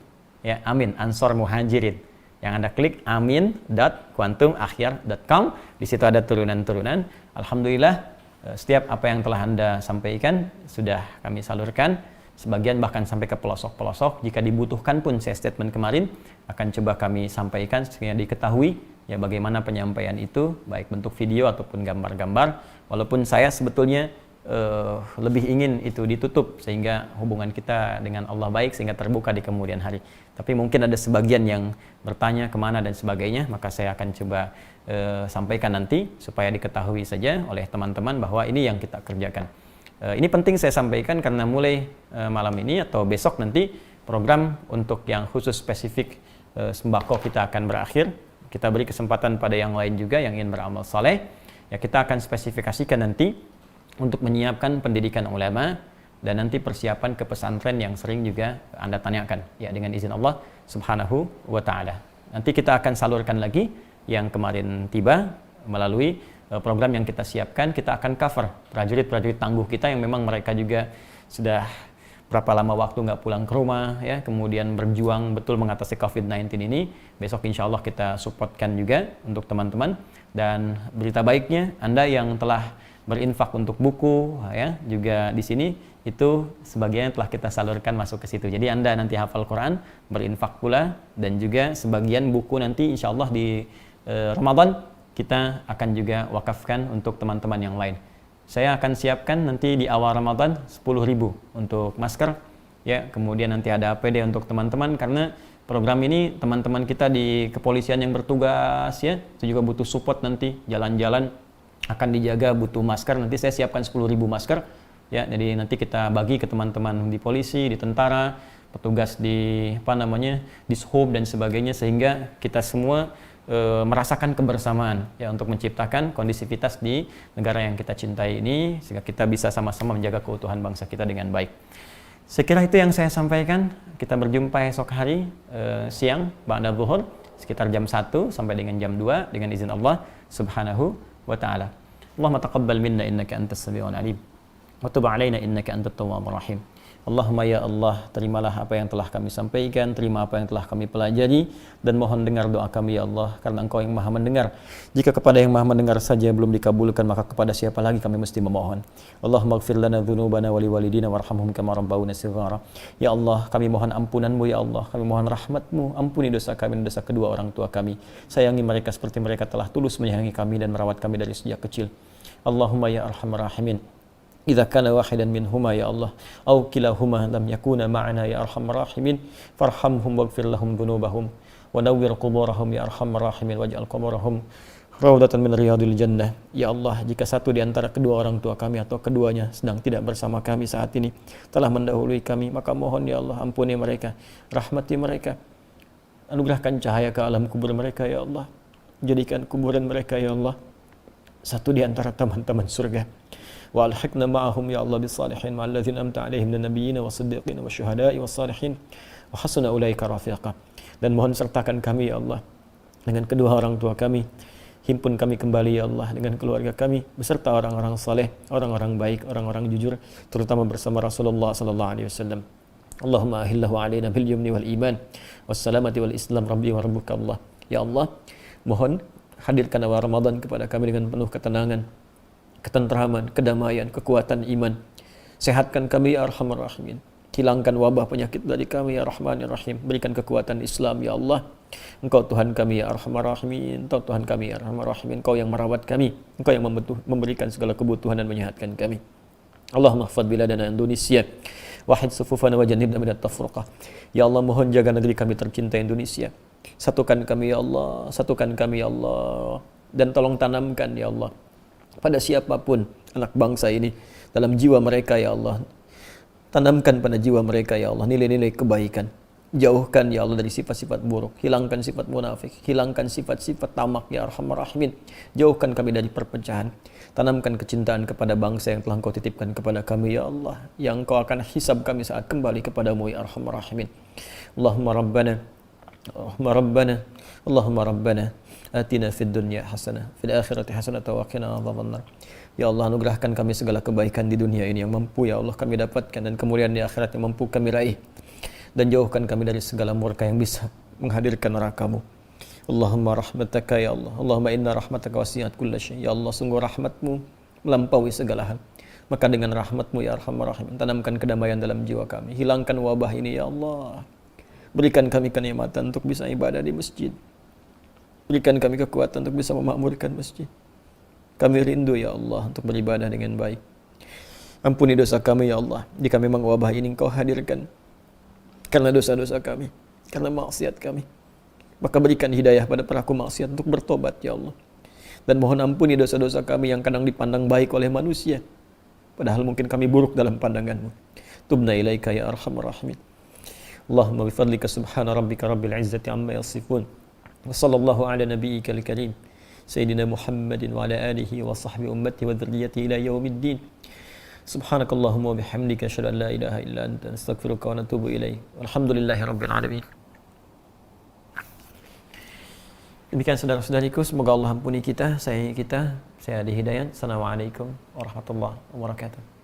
Ya, Amin, Ansor Muhajirin. Yang Anda klik amin.quantumakhir.com. Di situ ada turunan-turunan. Alhamdulillah, setiap apa yang telah Anda sampaikan sudah kami salurkan. Sebagian bahkan sampai ke pelosok-pelosok. Jika dibutuhkan pun, saya statement kemarin akan coba kami sampaikan sehingga diketahui ya bagaimana penyampaian itu, baik bentuk video ataupun gambar-gambar. Walaupun saya sebetulnya lebih ingin itu ditutup sehingga hubungan kita dengan Allah baik sehingga terbuka di kemudian hari. Tapi mungkin ada sebagian yang bertanya kemana dan sebagainya, maka saya akan coba sampaikan nanti supaya diketahui saja oleh teman-teman bahwa ini yang kita kerjakan. Ini penting saya sampaikan karena mulai malam ini atau besok nanti program untuk yang khusus spesifik sembako kita akan berakhir. Kita beri kesempatan pada yang lain juga yang ingin beramal saleh. Ya, kita akan spesifikasikan nanti untuk menyiapkan pendidikan ulama dan nanti persiapan ke pesantren yang sering juga Anda tanyakan ya dengan izin Allah Subhanahu wa taala. Nanti kita akan salurkan lagi yang kemarin tiba melalui program yang kita siapkan. Kita akan cover prajurit-prajurit tangguh kita yang memang mereka juga sudah berapa lama waktu nggak pulang ke rumah ya, kemudian berjuang betul mengatasi COVID-19 ini. Besok insya Allah kita supportkan juga untuk teman-teman. Dan berita baiknya, Anda yang telah berinfak untuk buku ya, juga di sini itu sebagian telah kita salurkan masuk ke situ. Jadi Anda nanti hafal Quran, berinfak pula, dan juga sebagian buku nanti insya Allah di Ramadan kita akan juga wakafkan untuk teman-teman yang lain. Saya akan siapkan nanti di awal Ramadan 10.000 untuk masker ya, kemudian nanti ada APD untuk teman-teman, karena program ini teman-teman kita di kepolisian yang bertugas ya, itu juga butuh support nanti, jalan-jalan akan dijaga butuh masker. Nanti saya siapkan 10.000 masker ya, jadi nanti kita bagi ke teman-teman di polisi, di tentara, petugas di Dishub dan sebagainya, sehingga kita semua merasakan kebersamaan ya untuk menciptakan kondisivitas di negara yang kita cintai ini, sehingga kita bisa sama-sama menjaga keutuhan bangsa kita dengan baik. Sekira itu yang saya sampaikan. Kita berjumpa esok hari siang ba'da zuhur sekitar jam 1 sampai dengan jam 2 dengan izin Allah Subhanahu wa taala. Allahumma taqabbal minna innaka antas samiul alim wa tub 'alaina innaka antat tawwabur rahim. Allahumma ya Allah, terimalah apa yang telah kami sampaikan, terima apa yang telah kami pelajari, dan mohon dengar doa kami ya Allah, karena Engkau yang Maha mendengar. Jika kepada yang Maha mendengar saja belum dikabulkan, maka kepada siapa lagi kami mesti memohon. Allahumma ighfir lana dzunubana wa liwalidina warhamhum kama rabbawna shighara. Ya Allah, kami mohon ampunan-Mu ya Allah, kami mohon rahmat-Mu, ampuni dosa kami dan dosa kedua orang tua kami. Sayangi mereka seperti mereka telah tulus menyayangi kami dan merawat kami dari sejak kecil. Allahumma ya arhamar rahimin, idza kana wahidan minhuma ya Allah aw kilahuma lam yakuna ma'ana ya arhamar rahimin farhamhum waghfir lahum dzunubahum wa nawwir quburahum ya arhamar rahimin waj'al quburahum raudatan min riyadil jannah. Ya Allah, jika satu di antara kedua orang tua kami atau keduanya sedang tidak bersama kami saat ini, telah mendahului kami, maka mohon ya Allah, ampuni mereka, rahmati mereka, anugerahkan cahaya ke alam kubur mereka ya Allah, jadikan kuburan mereka ya Allah satu di antara taman-taman surga. Wa alhiqna ma'ahum ya Allah bis-salihin ma'al ladzina amta 'alaihim minan nabiyyin was-siddiqin wasyuhada'i was-salihin wa hasuna ulaika rafiqa. Dan mohon sertakan kami ya Allah dengan kedua orang tua kami, himpun kami kembali ya Allah dengan keluarga kami beserta orang-orang saleh, orang-orang baik, orang-orang jujur, terutama bersama Rasulullah sallallahu alaihi wasallam. Allahumma ahillahu 'alaina bil yumni wal iman was salamati wal islam rabbi wa rabbuka Allah. Ya Allah, mohon hadirkan awal Ramadan kepada kami dengan penuh ketenangan, ketentraman, kedamaian, kekuatan iman. Sehatkan kami ya Arhamar Rahimin. Hilangkan wabah penyakit dari kami ya Rahmanir Rahim. Berikan kekuatan Islam ya Allah. Engkau Tuhan kami ya Arhamar Rahimin. Engkau Tuhan kami ya Arhamar Rahimin. Engkau yang merawat kami. Engkau yang memberikan segala kebutuhan dan menyehatkan kami. Allahumma hafadz biladana Indonesia. Wahid sufufana wa jannibna minat tafruqah. Ya Allah, mohon jaga negeri kami tercinta Indonesia. Satukan kami ya Allah. Satukan kami ya Allah. Dan tolong tanamkan ya Allah pada siapapun anak bangsa ini dalam jiwa mereka ya Allah, tanamkan pada jiwa mereka ya Allah nilai-nilai kebaikan. Jauhkan ya Allah dari sifat-sifat buruk, hilangkan sifat munafik, hilangkan sifat-sifat tamak ya Arhamar Rahimin. Jauhkan kami dari perpecahan, tanamkan kecintaan kepada bangsa yang telah Engkau titipkan kepada kami ya Allah, yang Engkau akan hisab kami saat kembali kepadamu ya Arhamar Rahimin. Allahumma rabbana Allahumma rabbana atina fid dunya hasanah fil akhirati hasanah wa qina adzabannar. Ya Allah, anugerahkan kami segala kebaikan di dunia ini yang mampu ya Allah kami dapatkan, dan kemuliaan di akhirat yang mampu kami raih, dan jauhkan kami dari segala murka yang bisa menghadirkan neraka-Mu. Allahumma rahmataka ya Allah, Allahumma inna rahmataka wasi'at kulla syai'. Ya Allah, sungguh rahmat-Mu melampaui segala hal. Maka dengan rahmat-Mu ya Arhamar Rahim, tanamkan kedamaian dalam jiwa kami, hilangkan wabah ini ya Allah. Berikan kami kenikmatan untuk bisa ibadah di masjid. Berikan kami kekuatan untuk bisa memakmurkan masjid. Kami rindu ya Allah untuk beribadah dengan baik. Ampuni dosa kami ya Allah, jika memang wabah ini Engkau hadirkan karena dosa-dosa kami, karena maksiat kami. Maka berikan hidayah pada pelaku maksiat untuk bertobat ya Allah. Dan mohon ampuni dosa-dosa kami yang kadang dipandang baik oleh manusia, padahal mungkin kami buruk dalam pandangan-Mu. Tubna ilaika ya Arhamar Rahimin. Allahumma bifadlika subhana rabbika rabbil izzati amma yasifun. Wa sallallahu ala nabiyyikal karim Sayyidina Muhammadin wa ala alihi wa sahbihi ummati wa dzurriyyati ila yaumiddin. Subhanakallahumma wa bihamdika asyhadu an la ilaha illa anta astaghfiruka wa atubu ilaik. Walhamdulillahirabbil alamin. Demikian saudara-saudariku, semoga Allah ampuni kita, sayangi kita. Saya Adi Hidayat. Assalamualaikum warahmatullahi wabarakatuh.